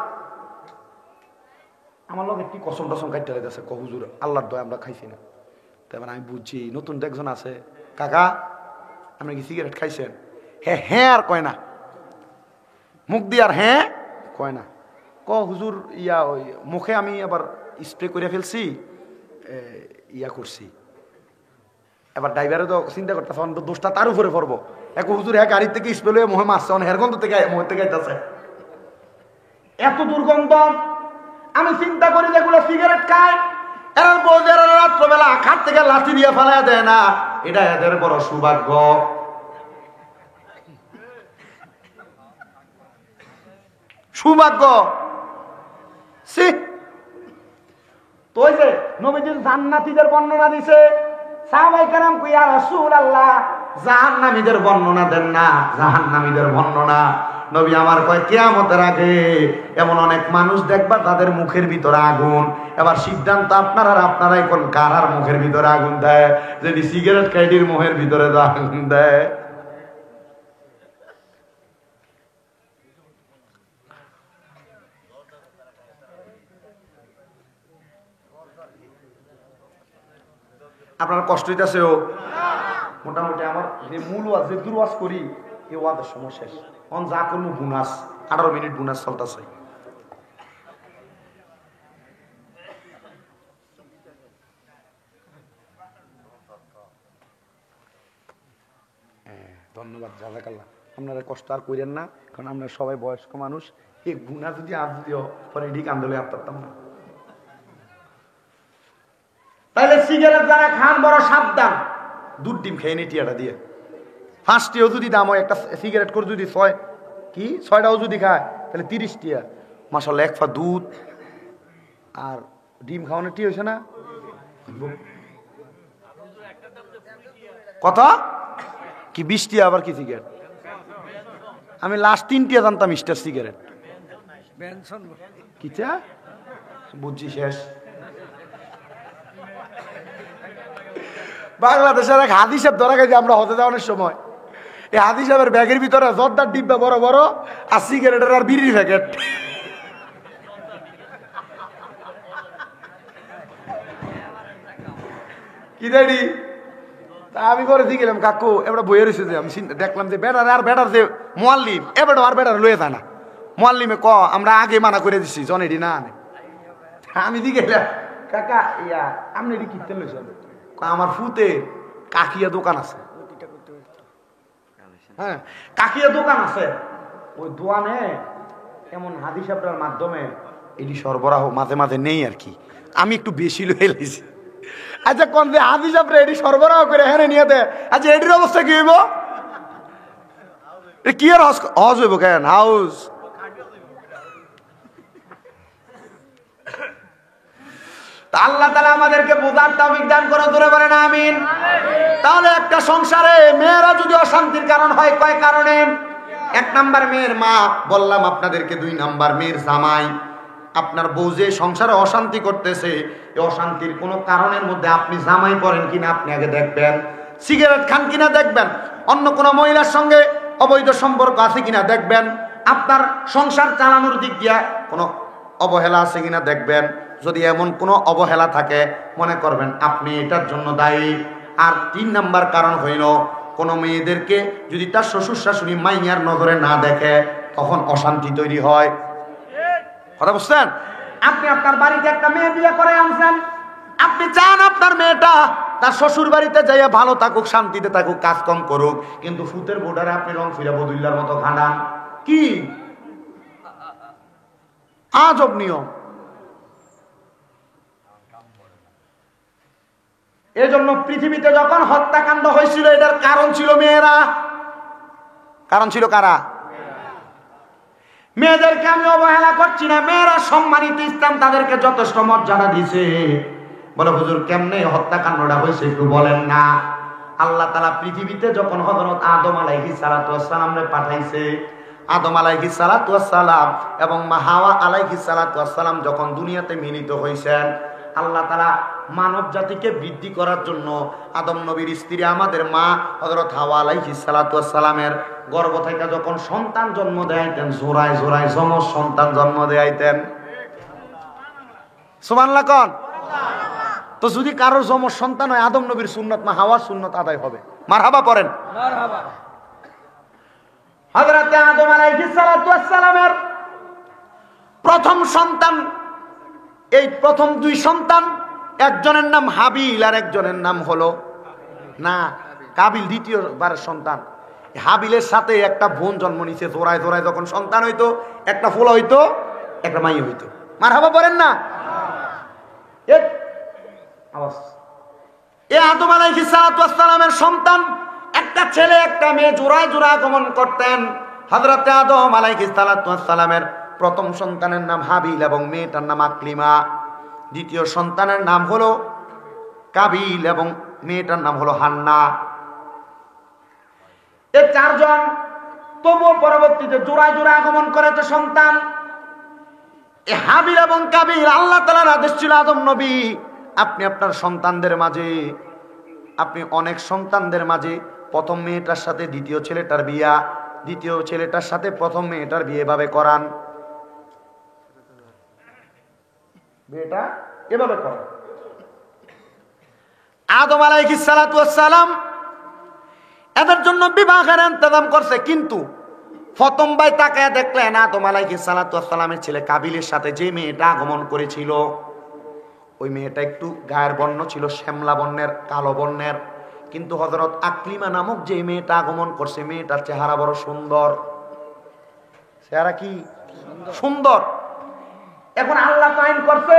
আমার লগে কি কসম টসম কাটতে লাগতেছে, হুজুর আল্লাহর দয়া আমরা খাইছি না। তারপর আমি বুঝছি নতুন একজন আছে, কাকা আপনি কি সিগারেট খাইছেন? হ্যাঁ হ্যাঁ আর কয় না, মুখ দিয়ে আর হ্যাঁ কয় না, হুজুর ইয়া ওই মুখে আমি আবার স্প্রে করে ফেলছি, ইয়া করছি। এবার ড্রাইভারে তো চিন্তা করতেছে দোষটা তার উপরে পড়বো, এক হুজুর হ্যাঁ গাড়ির থেকে স্প্রে লয়ে মুখে মারছে, হের গন্ধ থেকে মুখের থেকে আইতেছে এত দুর্গন্ধ। আমি চিন্তা করি যেগুলো সিগারেট খায় এরা বউদের রাত্রবেলা খাট থেকে লাঠি দিয়ে ফেলা দেয় না, এটা এদের বড় সৌভাগ্য। সৌভাগ্য তো যে নবীজির জান্নাতীদের বর্ণনা দিছে, সাহাবায়ে কেরাম কই ইয়া রাসূলুল্লাহ জাহান্নামীদের বর্ণনা দেন না, জাহান্নামীদের বর্ণনা। নবী আমার কয় কিয়ামতের আগে এমন অনেক মানুষ দেখবা তাদের মুখের ভিতরে আগুন, এবার সিদ্ধান্ত আপনার আর আপনারাই কোন কার মুখের ভিতরে আগুন দেয়, যদি সিগারেট খাইডির মুখের ভিতরে আগুন দেয়। আপনার কষ্ট হইতেছে? মোটামুটি আমার যে মূল ওয়াজ যে দুর্ওয়াজ করি এই ওয়াজের সময় শেষ, অন যা করবো বোনাস 18 মিনিট বোনাস চলতেছে। ধন্যবাদ, জাযাকাল্লাহ। আপনারা কষ্ট আর করেন না, কারণ আমরা সবাই বয়স্ক মানুষ, এই গুণা যদি আর যদিও পরে ঠিক আন্দোলনে আর পারতাম না। তাহলে সিগারেট যারা খান বড় সাবধান, দুধ ডিম খেয়ে নি টিয়াটা দিয়ে। 5টিও যদি দাম হয়, একটা সিগারেট করে যদি 6টাও যদি খায় তাহলে 30 টিয়া। মাশাআল্লাহ, 1 পা দুধ আর ডিম খাওয়ানোর টি হয়েছে না? কত কি 20 টিয়া? আবার কি সিগারেট? আমি লাস্ট 3 টিয়া জানতাম স্টার সিগারেট। কিটা বুঝছি শেষ। বাংলাদেশের এক হাদি সাহেব ধরা গেছে আমরা হতে যাওয়ানোর সময়। এই হাদি সাহেবের ব্যাগের ভিতরে জর্দার ডিব্বা বড় বড় আর সিগারেটের আর বিড়ির প্যাকেট। কি দেরি তা আমি করে দিয়ে গেলাম, কাকু এবার বইয়ে রয়েছে যে আমি দেখলাম যে বেটার আর বেটার যে মোয়াল্লিম এবার আর বেটার লয়ে যায় না। মোয়াল্লিমে আমরা আগে মানা করে দিচ্ছি জন এটি না আনে। আমি দিয়ে গেলাম, কাকা ইয়া আপনি এটি কিনতে লইছেন? আমার ফুতে কাকিয়া দোকান আছে। হ্যাঁ, কাকিয়া দোকান আছে। ওই দোকানে এমন হাদি সাহেবের মাধ্যমে এটি সরবরাহ মাঝে মাঝে নেই আর কি। আমি একটু বেশি লয়ে লাইছি। আচ্ছা কোন যে হাদি সাহেবরা এটি সরবরাহ করে হ্যাঁ নিয়ে দেয়, আচ্ছা এটির অবস্থা কি হইব? কি আর হজ হইব কেন? হাউস আল্লাহ তাআলা আমাদেরকে বোঝার তৌফিক দান করে, ধরে বলেন আমিন। তাহলে একটা সংসারে মেয়েরা যদি অশান্তির কারণ হয়, কয় কারণে? 1 নাম্বার মেয়ের মা, বললাম আপনাদেরকে। 2 নাম্বার মেয়ের জামাই। আপনার বউ যে সংসারে অশান্তি করতেছে, এই অশান্তির কোনো কারণের মধ্যে আপনি জামাই পড়েন কিনা আপনি আগে দেখবেন। সিগারেট খান কিনা দেখবেন। অন্য কোনো মহিলার সঙ্গে অবৈধ সম্পর্ক আছে কিনা দেখবেন। আপনার সংসার চালানোর দিক দিয়ে কোনো অবহেলা আছে কিনা দেখবেন। যদি এমন কোনো অবহেলা থাকে মনে করবেন আপনি এটার জন্য দায়ী। আর 3 নাম্বার কারণ হইল, কোনো মেয়েদেরকে যদি তার শ্বশুর শাশুড়ি মাইয়ার নজরে না দেখে তখন অশান্তি তৈরি হয়। কথা বুঝছেন? আপনি আপনার বাড়িতে একটা মেয়ে বিয়ে করে আনছেন, আপনি চান আপনার মেয়েটা তার শ্বশুর বাড়িতে যাইয়া ভালো থাকুক, শান্তিতে থাকুক, কাজ কম করুক, কিন্তু ফুতের বোর্ডারে আপনি রং ফিরা বদুল্লার মতো খানান। কি আজব নিয়ম! এজন্য পৃথিবীতে যখন হত্যাকাণ্ড হয়েছিল এটার কারণ ছিল মেয়েরা। কারণ ছিল কারা? মেয়েদেরকে আমি অবহেলা করছি না, মেয়েরা সম্মানিত। ইসলাম তাদেরকে যথেষ্ট মর্যাদা দিয়েছে। বলে হুজুর কেমনে হত্যাকাণ্ডটা হয়েছে একটু বলেন না। আল্লাহ তাআলা পৃথিবীতে যখন হযরত আদম আলাইহিস সালাতু ওয়াস সালামরে পাঠাইছে, আদম আলাইহিস সালাতু ওয়াস সালাম এবং মা হাওয়া আলাইহিস সালাতু ওয়াস সালাম যখন দুনিয়াতে মিলিত হয়েছেন, আল্লাহ তাআলা মানব জাতিকে বৃদ্ধি করার জন্য আদম নবীর স্ত্রী আমাদের মা হযরত হাওয়া আলাইহিস সালাতু ওয়াস সালামের গর্ভ থেকে যখন সন্তান জন্ম দেয়াইতেন, জোড়ায় জোড়ায় যমজ সন্তান জন্ম দেয়াইতেন। সুবহানাল্লাহ কোন? তো যদি কারোর যমজ সন্তান হয়, আদম নবীর সুন্নাত মা হাওয়ার সুন্নাত আদায় হবে। মারহাবা পড়েন। মারহাবা। হযরত আদম আলাইহিস সালাতু ওয়াস সালামের প্রথম সন্তান, এই প্রথম 2 সন্তান, একজনের নাম হাবিল আর একজনের নাম হলো না কাবিল, দ্বিতীয়বারের সন্তান। হাবিলের সাথে একটা বোন জন্ম নিছে। জোড়ায় জোড়ায় যখন সন্তান হইতো, একটা ফোলা হইতো, একটা মাইয়া হইতো। মারহাবা পড়েন না? আদম আলাইহিস সালাতু ওয়াস সালামের সন্তান একটা ছেলে একটা মেয়ে, জোড়ায় জোড়ায় আগমন করতেন। হযরত আদম আলাইহিস সালাতু ওয়াস সালামের প্রথম সন্তানের নাম হাবিল এবং মেয়েটার নাম আকলিমা। দ্বিতীয় সন্তানের নাম হলো কাবিল এবং মেয়েটার নাম হলো হান্না। এই 4 জন তবুও পরবর্তীতে জোড়ায় জোড়ায় আগমন করেছে সন্তান। এই হাবিল এবং কাবিল, আল্লাহ তাআলার আদেশ ছিল আদম নবী আপনি আপনার সন্তানদের মাঝে, আপনি অনেক সন্তানদের মাঝে প্রথম মেয়েটার সাথে দ্বিতীয় ছেলেটার বিয়া, দ্বিতীয় ছেলেটার সাথে প্রথম মেয়েটার বিয়ে এভাবে করান। বিয়েটা এভাবে করেন। আদম আলাইহিস সালাতু ওয়াস সালাম এদের জন্য বিবাহের ইন্তজাম করছে, কিন্তু প্রথম ভাই তাকায় দেখলেন আদম আলাইহিস সালাতু ওয়াস সালামের ছেলে কাবিলের সাথে যে মেয়েটা আগমন করেছিল, ওই মেয়েটা একটু গায়ের বর্ণ ছিল শ্যামলা বর্ণের, কালো বর্ণের। কিন্তু হযরত আকলিমা নামক যে মেয়েটা আগমন করছে, মেয়েটার চেহারা বড় সুন্দর। চেহারা কি সুন্দর! এখন আল্লাহ আইন করছে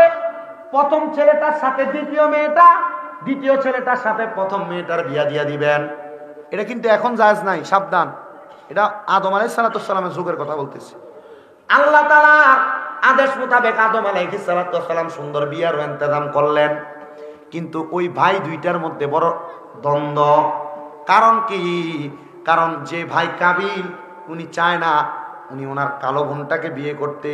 প্রথম ছেলেটার সাথে দ্বিতীয় মেয়েটা দ্বিতীয় ছেলেটার সাথে প্রথম মেয়েটার বিয়া দিয়া দিবেন। এটা কিন্তু এখন জায়েজ নাই, সাবধান। এটা আদম আলাইহিস সালামের যুগের কথা বলতেছি। আল্লাহ তাআলা আদেশ মোতাবেক আদম আলাইহিস সালাম সুন্দর বিয়ার ইন্তজাম করলেন, কিন্তু ওই ভাই দুইটার মধ্যে বড় দ্বন্দ্ব। কারণ কি? কারণ যে ভাই কাবিল উনি চায় না উনি ওনার কালো বোনটাকে বিয়ে করতে,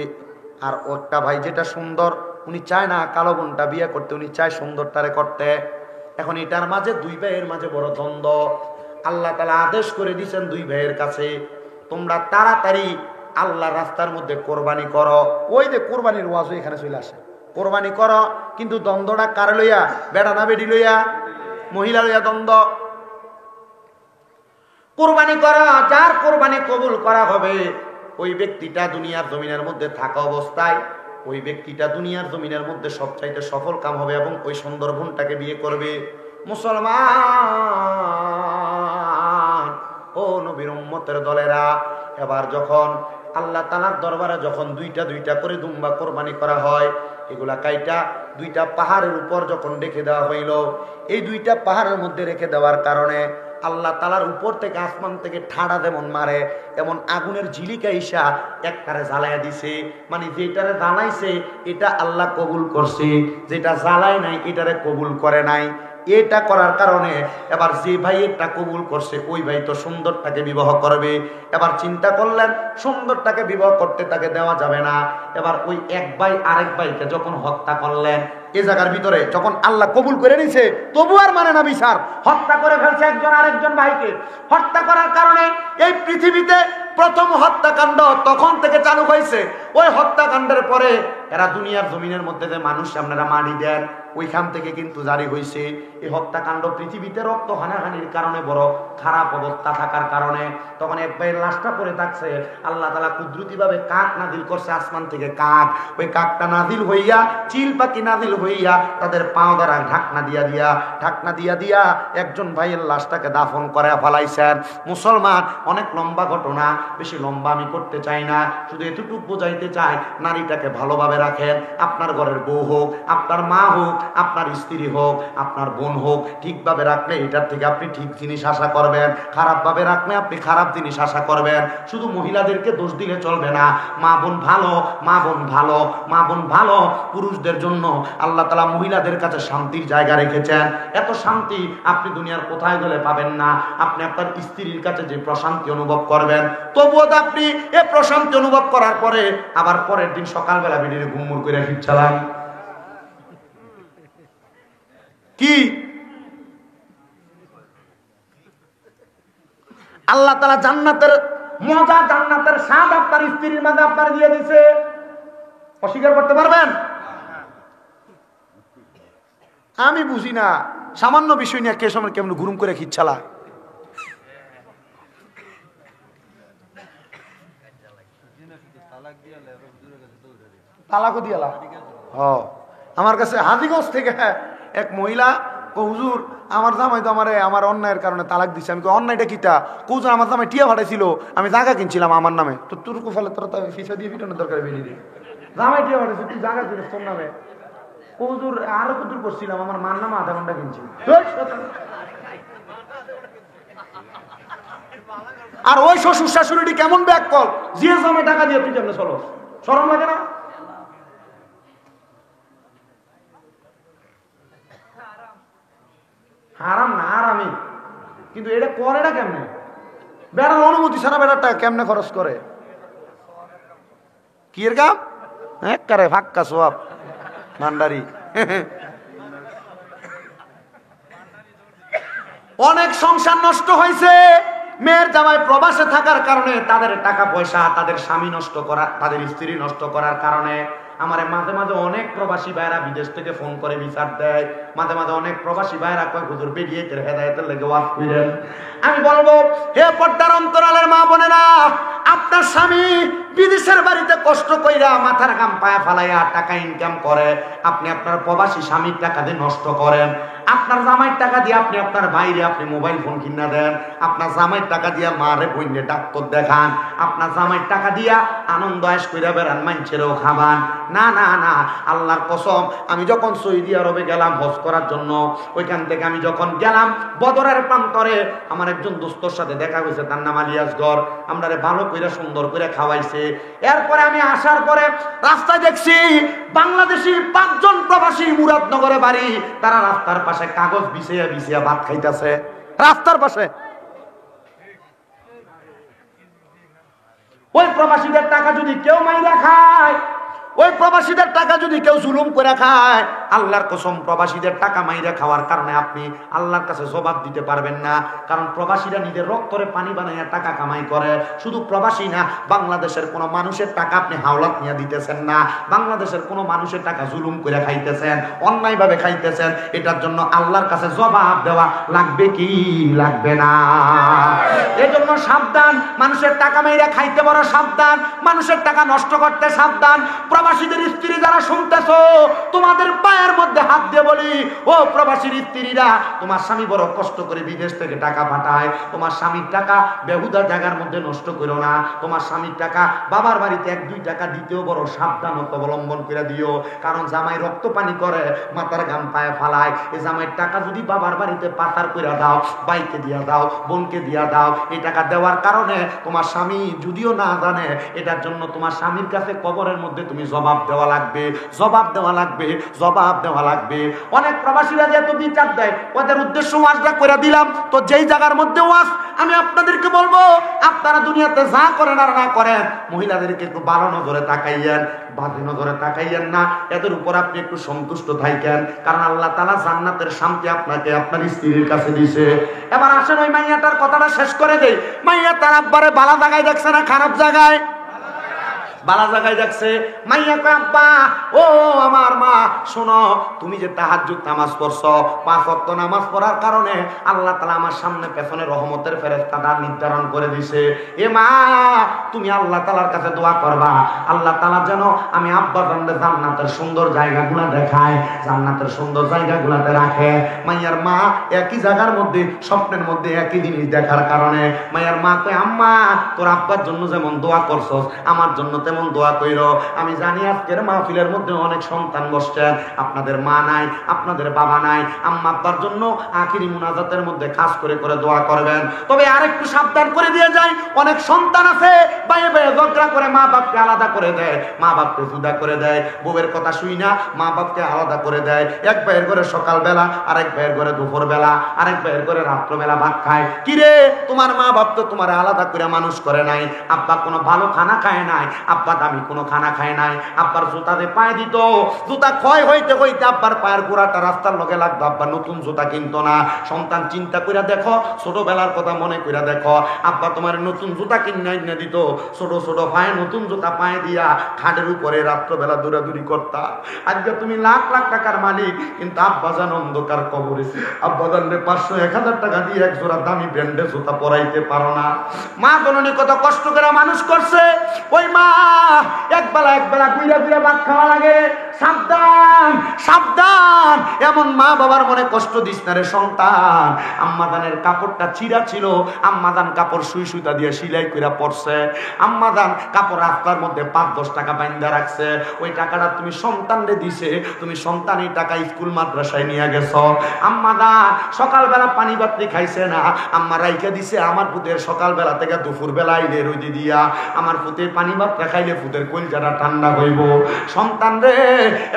আর একটা ভাই যেটা সুন্দর উনি চায় না কালো বোনটা বিয়ে করতে, উনি চায় সুন্দরটারে করতে। এখন এটার মাঝে দুই ভাইয়ের মাঝে বড় দ্বন্দ্ব। আল্লাহ তাআলা আদেশ করে দিয়েছেন দুই ভাইয়ের কাছে, তোমরা তাড়াতাড়ি আল্লাহ রাস্তার মধ্যে কোরবানি করো। ওই যে কোরবানির ওয়াজও এখানে চলে আসে, কোরবানি করো। কিন্তু দ্বন্দ্বটা কার লইয়া? বেড়া না বেডি লইয়া? মহিলা লইয়া দ্বন্দ্ব। কোরবানি করা, যার কোরবানি কবুল করা হবে ওই ব্যক্তিটা দুনিয়ার জমিনের মধ্যে থাকা অবস্থায় ওই ব্যক্তিটা দুনিয়ার জমিনের মধ্যে সবচাইতে সফল কাম হবে এবং ওই সুন্দর বোনটাকে বিয়ে করবে। মুসলমান ও নবীর উম্মতের দলেরা, এবার যখন আল্লাহ তাআলার দরবারে যখন দুইটা দুইটা করে দুম্বা কোরবানি করা হয়, এগুলা কাইটা দুইটা পাহাড়ের উপর যখন রেখে দেওয়া হইল, এই দুইটা পাহাড়ের মধ্যে রেখে দেওয়ার কারণে আল্লাহ তাআলার উপর থেকে আসমান থেকে ঠাড়া যেমন মারে এমন আগুনের ঝিলিকা ইসা একটারে জ্বালাইয়া দিছে। মানে যেটারে জ্বালাইছে এটা আল্লাহ কবুল করছে, যেটা জ্বালায় নাই এটারে কবুল করে নাই। এটা করার কারণে এবার যে ভাই এটা কবুল করছে ওই ভাই তো সুন্দরটাকে বিবাহ করবে। এবার চিন্তা করলেন সুন্দরটাকে বিবাহ করতে তাকে দেওয়া যাবে না। এবার ওই এক ভাই আরেক ভাইকে যখন হত্যা করলেন, এই জায়গার ভিতরে যখন আল্লাহ কবুল করে নিছে তবু আর মানে না বিচার, হত্যা করে ফেলছে একজন আরেকজন ভাইকে। হত্যা করার কারণে এই পৃথিবীতে প্রথম হত্যাকাণ্ড তখন থেকে চালু হয়েছে। ওই হত্যাকাণ্ডের পরে এরা দুনিয়ার জমিনের মধ্যে যে মানুষ আপনারা মারি দেন ওইখান থেকে কিন্তু জারি হয়েছে এই হত্যাকাণ্ড। পৃথিবীতে রক্ত হানাহানির কারণে বড় খারাপ অবস্থা থাকার কারণে তখন এক ভাইয়ের লাশটা পড়ে থাকছে। আল্লাহ তাআলা কুদরতিভাবে কাক নাজিল করছে আসমান থেকে, কাক। ওই কাকটা নাজিল হইয়া চিল পাখি নাজিল হইয়া তাদের পাও দ্বারা ঢাকনা দিয়া দিয়া একজন ভাইয়ের লাশটাকে দাফন করে ফেলাইছেন। মুসলমান, অনেক লম্বা ঘটনা, বেশি লম্বা আমি করতে চাই না, শুধু এতটুকু বোঝাইতে চাই নারীটাকে ভালোভাবে রাখেন। আপনার ঘরের বউ হোক, আপনার মা হোক, আপনার স্ত্রী হোক, আপনার বোন হোক, ঠিকভাবে রাখলে এটার থেকে আপনি ঠিক জিনিস আশা করবেন, খারাপভাবে রাখলে আপনি খারাপ জিনিস আশা করবেন। শুধু মহিলাদেরকে দোষ দিলে চলবে না। মা বোন ভালো, মা বোন ভালো, মা বোন ভালো। পুরুষদের জন্য আল্লাহ তাআলা মহিলাদের কাছে শান্তির জায়গা রেখেছেন। এত শান্তি আপনি দুনিয়ার কোথায় গেলে পাবেন না। আপনি আপনার স্ত্রীর কাছে যে প্রশান্তি অনুভব করবেন, তবুও আপনি এই প্রশান্তি অনুভব করার পরে আবার পরের দিন সকালবেলা বেরিয়ে ঘুমুর করে ফিরছিলাম কি? আল্লাহ তাআলা জান্নাতের মজা, জান্নাতের স্বাদ আপনার স্ত্রীর মাঝে আপনার দিয়ে দিয়েছে, অস্বীকার করতে পারবেন? আমি বুঝি না সামান্য বিষয় নিয়ে কে সময় কেমন গুরুম করে খিচ্ছালা। তালাকও দিয়ালা। আমার কাছে হাজীগঞ্জ থেকে এক মহিলা হুজুর আমার জামাই তো আমার অন্যায়ের কারণে তালাক দিচ্ছে। আমি অন্যায়টা কিটা? কৌজন আমার জামাই টিয়া ভাড়াইছিল, আমি জায়গা কিনছিলাম আমার নামে, তো তুরকু ফেলে তোরা ফিসা দিয়ে পিটানোর দরকার বেরিয়ে দিই। জামাই টিয়া ভাড়াইছে, তুই জায়গা কিনিস তোর নামে। হুজুর আরো কুতুর করছিলাম, আমার মার নামে আধা ঘন্টা কিনছি। আর ওই শ্বশুর শাশুড়ি কেমন ব্যাক কল, যে জামাই টাকা দিয়ে তুই কেমনে চলো, শরম লাগে না? হারাম না, হারামি, কিন্তু এটা করে না কেমনে? বেড়ার অনুমতি ছাড়া বেড়ার টাকা কেমনে খরচ করে? কি এর কাম? হ্যাঁ কারে ফাক্কা সোয়াব ভান্ডারি। অনেক সংসার নষ্ট হয়েছে মেয়ের জামাই প্রবাসে থাকার কারণে, তাদের টাকা পয়সা, তাদের স্বামী নষ্ট করা, তাদের স্ত্রী নষ্ট করার কারণে। আমারে মাঝে মাঝে অনেক প্রবাসী ভাইরা বিদেশ থেকে ফোন করে বিচার দেয়, মাঝে মাঝে অনেক প্রবাসী ভাইরা কয় হুজুর বেরিয়ে হেদায়েতের লেগে ওয়াজ করেন। আমি বলবো হে পর্দার অন্তরালের মা বোনেরা, আপনার স্বামী বিদেশের বাড়িতে কষ্ট কইরা মাথার ঘাম পায়া ফালাইয়া টাকা ইনকাম করে, আপনি আপনার প্রবাসী স্বামীর টাকা দিয়ে নষ্ট করেন। আপনার জামাইয়ের টাকা দিয়ে আপনি আপনার বাইরে আপনি মোবাইল ফোন কিনা দেন, আপনার জামাইয়ের টাকা দিয়া মারে বইনে ডাক্তার দেখান, আপনার জামাইয়ের টাকা দিয়া আনন্দ আয়েশ কইরা বেড়ান, মাইনছেরও খাবান। না না না, আল্লাহর কসম, আমি যখন সৌদি আরবে গেলাম হজ করার জন্য, ওইখান থেকে আমি যখন গেলাম বদরের প্রান্তরে আমার একজন দোস্তর সাথে দেখা হয়েছে, তার নাম আলিয়াসগর। আমরা ভালো কইরা সুন্দর করে খাওয়াইছে। এরপরে আমি আসার পরে রাস্তায় দেখছি বাংলাদেশি 5 জন প্রবাসী, মুরাদনগরে বাড়ি, তারা রাস্তার পাশে কাগজ বিছিয়ে বিছিয়ে ভাত খাইতেছে রাস্তার পাশে। ওই প্রবাসীদের টাকা যদি কেউ মাইরা খায়, ওই প্রবাসীদের টাকা যদি কেউ জুলুম করে খায়, আল্লাহর কসম প্রবাসীদের টাকা মাইরা খাওয়ার কারণে আপনি আল্লাহর কাছে জবাব দিতে পারবেন না। কারণ প্রবাসীরা নিজের রক্তরে পানি বানাইয়া টাকা কামাই করে। শুধু প্রবাসী না, বাংলাদেশের কোনো মানুষের টাকা আপনি হাওলাত নিয়ে দিতেছেন না, বাংলাদেশের কোনো মানুষের টাকা জুলুম করে খাইতেছেন, অন্যায়ভাবে খাইতেছেন। এটার জন্য আল্লাহর কাছে জবাব দেওয়া লাগবে কি লাগবে না? এজন্য সাবধান, মানুষের টাকা মাইরা খাইতে বড় সাবধান, মানুষের টাকা নষ্ট করতে সাবধান। প্রবাসীদের স্ত্রী যারা শুনতেছো, তোমাদের পায়ের মধ্যে হাত দিয়ে বলি, ও প্রবাসীর স্ত্রীরা, তোমার স্বামী বড় কষ্ট করে বিদেশ থেকে টাকা পাঠায়, তোমার স্বামীর টাকা বেহুদা জায়গার মধ্যে নষ্ট করো না। তোমার স্বামীর টাকা বাবার বাড়িতে 1-2 টাকা দিতেও বড় সাবধানতা অবলম্বন করে দিও। কারণ জামাই রক্ত পানি করে, মাথার ঘাম পায়ে ফালায়। এই জামাইয়ের টাকা যদি বাবার বাড়িতে পাতার করে দাও, বাইকে দিয়া দাও, বোনকে দিয়া দাও, এই টাকা দেওয়ার কারণে তোমার স্বামী যদিও না জানে, এটার জন্য তোমার স্বামীর কাছে কবরের মধ্যে তুমি জবাব দেওয়া লাগবে, জবাব দেওয়া লাগবে, জবাব দেওয়া লাগবে। অনেক প্রবাসীরা যেহেতু বিচার দেয়, ওদের উদ্দেশ্য ওয়াজটা করে দিলাম। তো যেই জায়গার মধ্যে ওয়াজ, আমি আপনাদেরকে বলবো, আপনারা দুনিয়াতে যা করেন আর না করেন, মহিলাদেরকে একটু ভালো নজরে তাকাইয়েন, বাজে নজরে তাকাইয়েন না। এদের উপর আপনি একটু সন্তুষ্ট থাকেন, কারণ আল্লাহ তাআলা জান্নাতের শান্তি আপনাকে আপনার স্ত্রীর কাছে দিয়েছে। এবার আসেন ওই মাইয়াটার কথাটা শেষ করে দেই। মাইয়া তার আব্বারে ভালো জায়গায় দেখছে না খারাপ জায়গায়? বালা জায়গায় দেখছে। মাইয়া কয়, আব্বা, ও আমার মা, শোনো, তুমি যে তাহাজ্জুদ নামাজ পড়ছো, 5 ওয়াক্ত নামাজ পড়ার কারণে আল্লাহ তাআলা আমার সামনে পেছনে রহমতের ফেরেশতাটা নির্ধারণ করে দিছে। এ মা, তুমি আল্লাহ তাআলার কাছে দোয়া করবা, আল্লাহ তাআলা যেন আমি আব্বা জানলে জান্নাতের সুন্দর জায়গাগুলো দেখায়, জান্নাতের সুন্দর জায়গাগুলোতে রাখে। মাইয়ার মা একই জায়গার মধ্যে স্বপ্নের মধ্যে একই জিনিস দেখার কারণে মাইয়ার মা কয়, আম্মা, তোর আব্বার জন্য যেমন দোয়া করছস, আমার জন্য তেমন দোয়া কইরো। আমি জানি আজকের মাহফিলের মধ্যে অনেক সন্তান বসছেন, আপনাদের মা নাই, আপনাদের বাবা নাই, আম্মা আব্বার জন্য আখিরি মুনাজাতের মধ্যে খাস করে করে দোয়া করবেন। তবে আরেকটু সাবধান করে দিয়ে যাই, অনেক সন্তান আছে বাইরে বাইরে ঝগড়া করে মা বাপকে আলাদা করে দেয়, মা বাপকে জুদা করে দেয়, বউয়ের কথা শুই না মা বাপকে আলাদা করে দেয়। এক ভাইয়ের ঘরে সকালবেলা, আরেক ভাইয়ের ঘরে দুপুরবেলা, আরেক ভাইয়ের ঘরে রাত্রবেলা ভাত খায়। কিরে, তোমার মা বাপ তো তোমার আলাদা করে মানুষ করে নাই, আব্বা কোনো ভালো খানা খায় নাই, আব্বা দামি কোনো খানা খায় নাই, আব্বার জুতাতে পায়ে দিত, জুতা ক্ষয় হইতে হইতে আব্বার পায়ের গোড়াটা রাস্তার লগে লাগতো, আব্বা নতুন জুতা কিনতো না। সন্তান চিন্তা করে দেখো, ছোটবেলার কথা মনে করে দেখো, আব্বা তোমার নতুন জুতা কিনে দিত, ছোট ছোট পায়ে নতুন জুতা পায়ে দিয়া খাটের উপরে রাত্রবেলা দৌড়াদৌড়ি করতা। আজকে তুমি লাখ লাখ টাকার মালিক, কিন্তু আব্বা জান অন্ধকার কবরে। আব্বা জানলে 500-1000 টাকা দিয়ে এক জোড়া দামি ব্র্যান্ডের জুতা পরাইতে পারো না। মা জননী কত কষ্ট করে মানুষ করছে, ওই মা একবেলা গুইরা ভাত খাওয়া লাগে। সাবধান সাবধান, এমন মা বাবার মনে কষ্ট দিস না রে সন্তান। আম্মাদানের কাপড়টা চিরা ছিল, আম্মাদান কাপড় সুই সুতা দিয়ে সেলাই করে পড়ছে, আম্মাদান কাপড় রাস্তার মধ্যে 5-10 টাকা বাইন্দা রাখছে, ওই টাকাটা তুমি সন্তানরে দিছে, তুমি সন্তান এই টাকা স্কুল মাদ্রাসায় নিয়ে গেছো। আম্মাদান সকালবেলা পানি বাতি খাইছে না, আম্মা রাইখা দিছে আমার পুতের সকালবেলা থেকে দুপুর বেলা আইলে রোদি দিয়া, আমার পুতের পানি ভাত খাইলে পুতের কলজাটা ঠান্ডা হইব। সন্তান রে,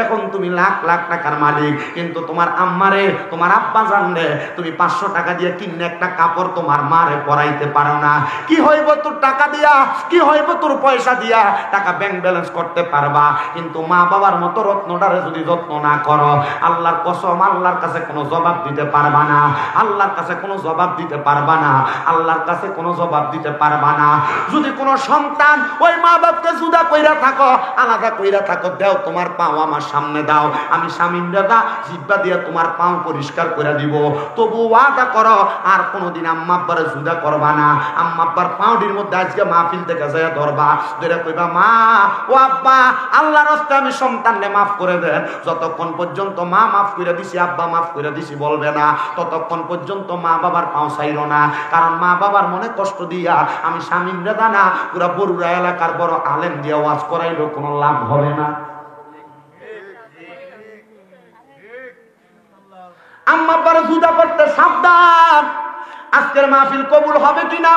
এখন তুমি লাখ লাখ টাকার মালিক, কিন্তু তোমার আম্মারে, তোমার আব্বা জানলে তুমি 500 টাকা দিয়ে কিনে একটা কাপড় তোমার মারে পরাইতে পারো না। কি হইব তোর টাকা দিয়া, কি হইব তোর পয়সা দিয়া? টাকা ব্যাংক ব্যালেন্স করতে পারবা, কিন্তু মা বাবার মতো রত্নটারে যদি যত্ন না করো, আল্লাহর কসম আল্লাহর কাছে কোনো জবাব দিতে পারবা না, আল্লাহর কাছে কোনো জবাব দিতে পারবা না, আল্লাহর কাছে কোনো জবাব দিতে পারবা না। যদি কোনো সন্তান ওই মা বাপকে জুদা কইরা থাকো, আলাদা কইরা থাকো, দাও তোমার পাও আমার সামনে দাও, আমি স্বামীর দাদা জিহ্বা দিয়া তোমার পাও পরিষ্কার করে দিব, তবু ওয়াদা করো আর কোনোদিন আম্মা আব্বারে জুদা করবা না। আম্মা আব্বার পাউডির মধ্যে আজকে মাহফিল থেকে যায় ধরবা, ধরে কইবা মা ও আব্বা আল্লাহর রাস্তায় আমি সন্তানকে মাফ করে দেন। যতক্ষণ পর্যন্ত মা মাফ করে দিছি আব্বা মাফ করে দিছি বলবে না, ততক্ষণ পর্যন্ত মা বাবার পাও ছাইরো না। কারণ মা বাবার মনে কষ্ট দিয়া আমি স্বামী না পুরা বরুড়া এলাকার বড় আলেম দিয়ে ওয়াজ করাইলেও কোনো লাভ হবে না। আম্মা আব্বারে জুদা করতে সাবধান। আজকের মাহফিল কবুল হবে কিনা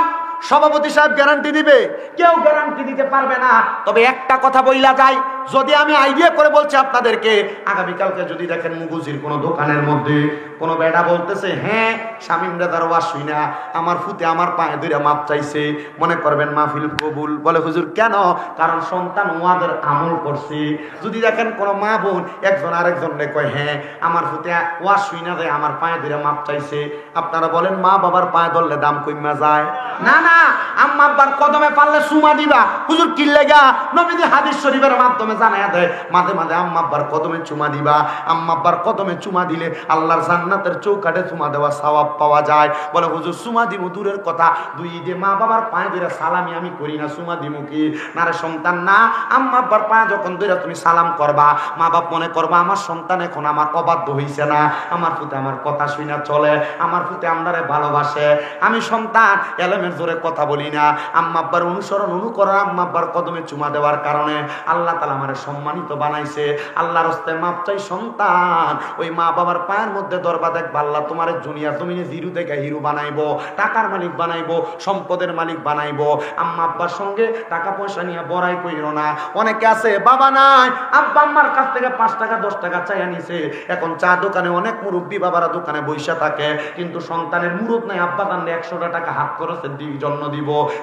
সভাপতি সাহেব গ্যারান্টি দিবে? কেউ গ্যারান্টি দিতে পারবে না। তবে একটা কথা বইলা যায়, যদি আমি আইডিয়া করে বলছি আপনাদেরকে, আগামীকালকে যদি দেখেন মুগুজির কোনো দোকানের মধ্যে কোনো বেড়া বলতেছে হ্যাঁ শামীম রেদার ওয়াজ শুই না, আমার ফুতে আমার পায়ে ধরে মাপ চাইছে, মনে করবেন মাহফিল কবুল। বলে হুজুর কেন? কারণ সন্তান ওয়াদের আমল করছে। যদি দেখেন কোনো মা বোন একজন আরেকজনকে কয় হ্যাঁ আমার ফুতে ওয়াজ শুই না যায় আমার পায়ে ধরে মাপ চাইছে, আপনারা বলেন মা বাবার পায়ে ধরলে দাম কইমা যায়? না না, আম্মা আব্বার কদমে পারলে চুমা দিবা। হুজুর কি লাগা? নবীজি হাদিস শরীফের মাধ্যমে জানায়া দেয় মাঝে মাঝে আম্মা আব্বার কদমে চুমা দিবা। আম্মা আব্বার কদমে চুমা দিলে আল্লাহর জান্নাতের চৌকাঠে চুমা দেওয়া সওয়াব পাওয়া যায়। বলে হুজুর চুমা দিমু দূরের কথা, দুই ঈদে মা বাবার পায়ে ধরে সালামি আমি করি না, চুমা দিমু কি? না রে সন্তান না, আম্মা আব্বার পায়ে যখন ধরে তুমি সালাম করবা মা বাপ মনে করবা আমার সন্তান এখন আমার অবাধ্য হইছে না, আমার ফুতে আমার কথা শুই না চলে, আমার ফুতে আমরারে ভালোবাসে। আমি সন্তান এলেমের জোরে কথা বলি না, আম্মা আব্বার অনুসরণ অনুকরণ আম্মা আব্বার কদমে চুমা দেওয়ার কারণে আল্লাহ তাআলা আমারে সম্মানিত বানাইছে। আল্লাহর রাস্তায় মাপ চাই সন্তান, ওই মা বাবার পায়ের মধ্যে দরবা দেখবা আল্লাহ তোমার দুনিয়া জমিনে জিরো থেকে হিরো বানাইবো, টাকার মালিক বানাইবো, সম্পদের মালিক বানাইবো। আম্মা আব্বার সঙ্গে টাকা পয়সা নিয়ে বড়াই কইরো না। অনেকে আছে বাবা নাই, আব্বা আম্মার কাছ থেকে 5 টাকা 10 টাকা চাইয়া নিছে। এখন চা দোকানে অনেক মুরব্বী বাবারা দোকানে বইসা থাকে, কিন্তু সন্তানের মুরুদ নাই, আব্বা দান 100 টাকা হাত খরচের জন্য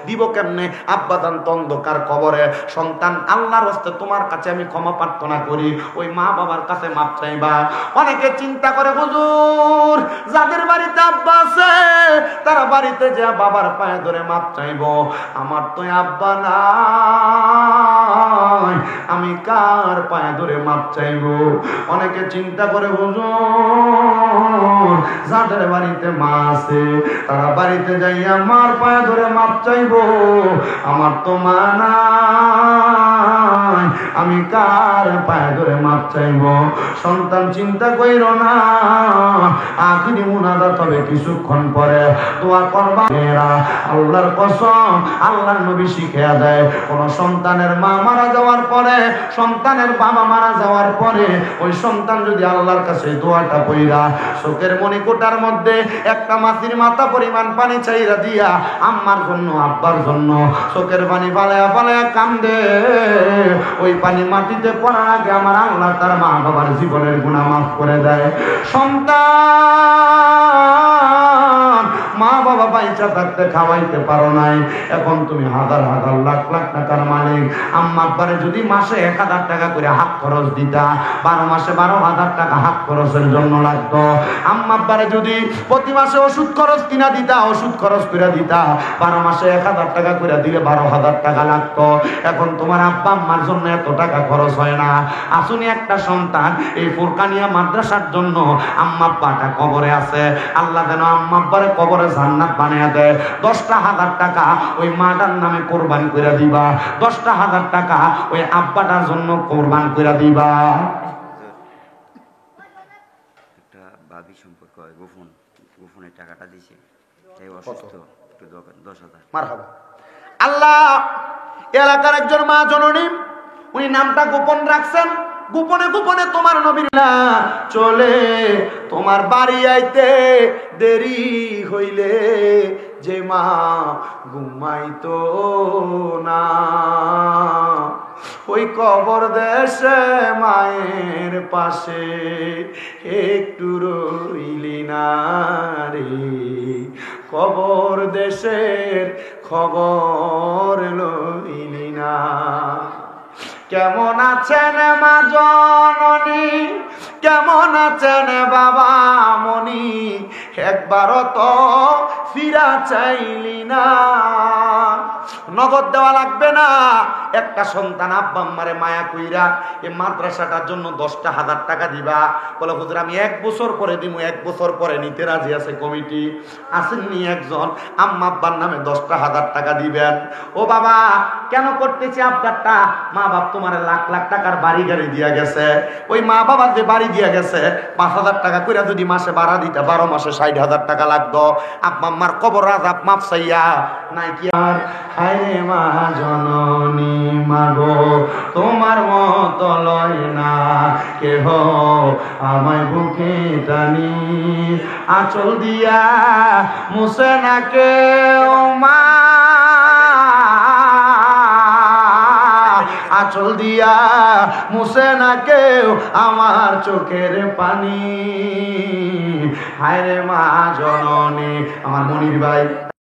দিব কেমনে? আব্বা দান অন্ধকার কবরে। সন্তান আল্লাহর রাস্তায় তোমার কাছে আমি ক্ষমা প্রার্থনা করি, ওই মা বাবার কাছে মাপ চাইবা। অনেকে চিন্তা করে হুজুর যাদের বাড়িতে আব্বা আছে তারা বাড়িতে যে বাবার পায়ে ধরে মাপ চাইবো, আমার তো আব্বা নাই, আমি কার পায়ে ধরে মাপ চাইবো? অনেকে চিন্তা করে হুজুর যাদের বাড়িতে মা আছে তারা বাড়িতে যাইয়া মার পায়ে ধরে মাপ চাইবো, আমার তো মা নাই, আমি কার পায়ে ধরে মাপ চাইবো? সন্তান চিন্তা কইরো না, আখিরি মুনাজাত হবে কিছুক্ষণ পরে, দোয়া করবা। আল্লাহর কসম আল্লাহর নবী শিখিয়ে দেয়, কোন সন্তানের মা মারা যাওয়ার পরে, সন্তানের বাবা মারা যাওয়ার পরে ওই সন্তান যদি আল্লাহর কাছে দোয়াটা কইরা চোখের মণিকোটার মধ্যে একটা মাছির মাথা পরিমাণ পানি চাইরা দিয়া আম্মার জন্য আব্বার জন্য চোখের পানি ফালায়া ফালায়া কান্দে, ওই পানি মাটিতে পড়ার আগে আমার আল্লাহ তার মা বাবার জীবনের গুনাহ মাফ করে দেয়। সন্তান মা বাবা বাইচা থাকতে খাওয়াইতে পারো নাই, এখন তুমি হাজার হাজার লাখ লাখ টাকার মালিক। আম্মা আব্বারে যদি মাসে 1000 টাকা করে হাত খরচ দিতা, 12 মাসে 12,000 টাকা হাত খরচের জন্য লাগতো। আম্মা আব্বারে যদি প্রতি মাসে ওষুধ খরচ কিনা দিতা, ওষুধ খরচ করে দিতা, 12 মাসে 1000 টাকা করে দিলে 12,000 টাকা লাগতো। এখন তোমার আব্বা আম্মার জন্য এত টাকা খরচ হয় না। আসুনি একটা সন্তান এই ফুরকানিয়া মাদ্রাসার জন্য আম্মা আব্বাটা কবরে আছে, আল্লাহ যেন আম্মা আব্বারে কবরে জান্নাত বানিয়ে দেয়। 10,000 টাকা ওই মাটার নামে কোরবান করে দিবা, 10,000 টাকা ওই আব্বাটার জন্য কোরবান করে দিবা। একটা ভাবি সম্পর্ক হয়, গোপনের টাকাটা দিছে, তাই অসুস্থ, একটু 10,000। মারহাবা। আল্লাহ এলাকার একজন মা জননী, উনি নামটা গোপন রাখছেন, গোপনে গোপনে তোমার নবীর চলে তোমার বাড়ি আইতে দেরি হইলে যে মা ঘুমাইতো না, ওই কবর দেশে মায়ের পাশে একটু রইলি না রে, কবর দেশের খবর লইলি না। কেমন আছেন মা জননী, কেমন আছেন বাবা মনি, একবারও তো ফিরা চাইলি না, নগদ দেওয়া লাগবে না। একটা সন্তান আব্বা আম্মারে মায়া কইরা এই মাদ্রাসাটার জন্য 10,000 টাকা দিবা, বলে হুজুর আমি 1 বছর পরে দিব, 1 বছর পরে নিতে রাজি আছে কমিটি। আসেননি একজন, আম্মা আব্বার নামে 10,000 টাকা দিবেন। ও বাবা কেন করতেছি আবদারটা? মা বাপ তোমার লাখ লাখ টাকার বাড়ি গাড়ি দিয়া গেছে, ওই মা বাবা যে বাড়ি দিয়া গেছে 5,000 টাকা করে যদি মাসে ভাড়া দিতে 12 মাসে 60,000 টাকা লাগতো। আব্বা আম্মার কবর আযাব মাপ চাইয়া নাই কি আর হায়রে মা জননী মাগো তোমার মত লয় না কেহ আমায় বুকে টানি, আঁচল দিয়া মুছে না কেউ মা, আঁচল দিয়া মুছে না কেউ আমার চোখের পানি। হায়রে মা জননী। আমার মনির ভাই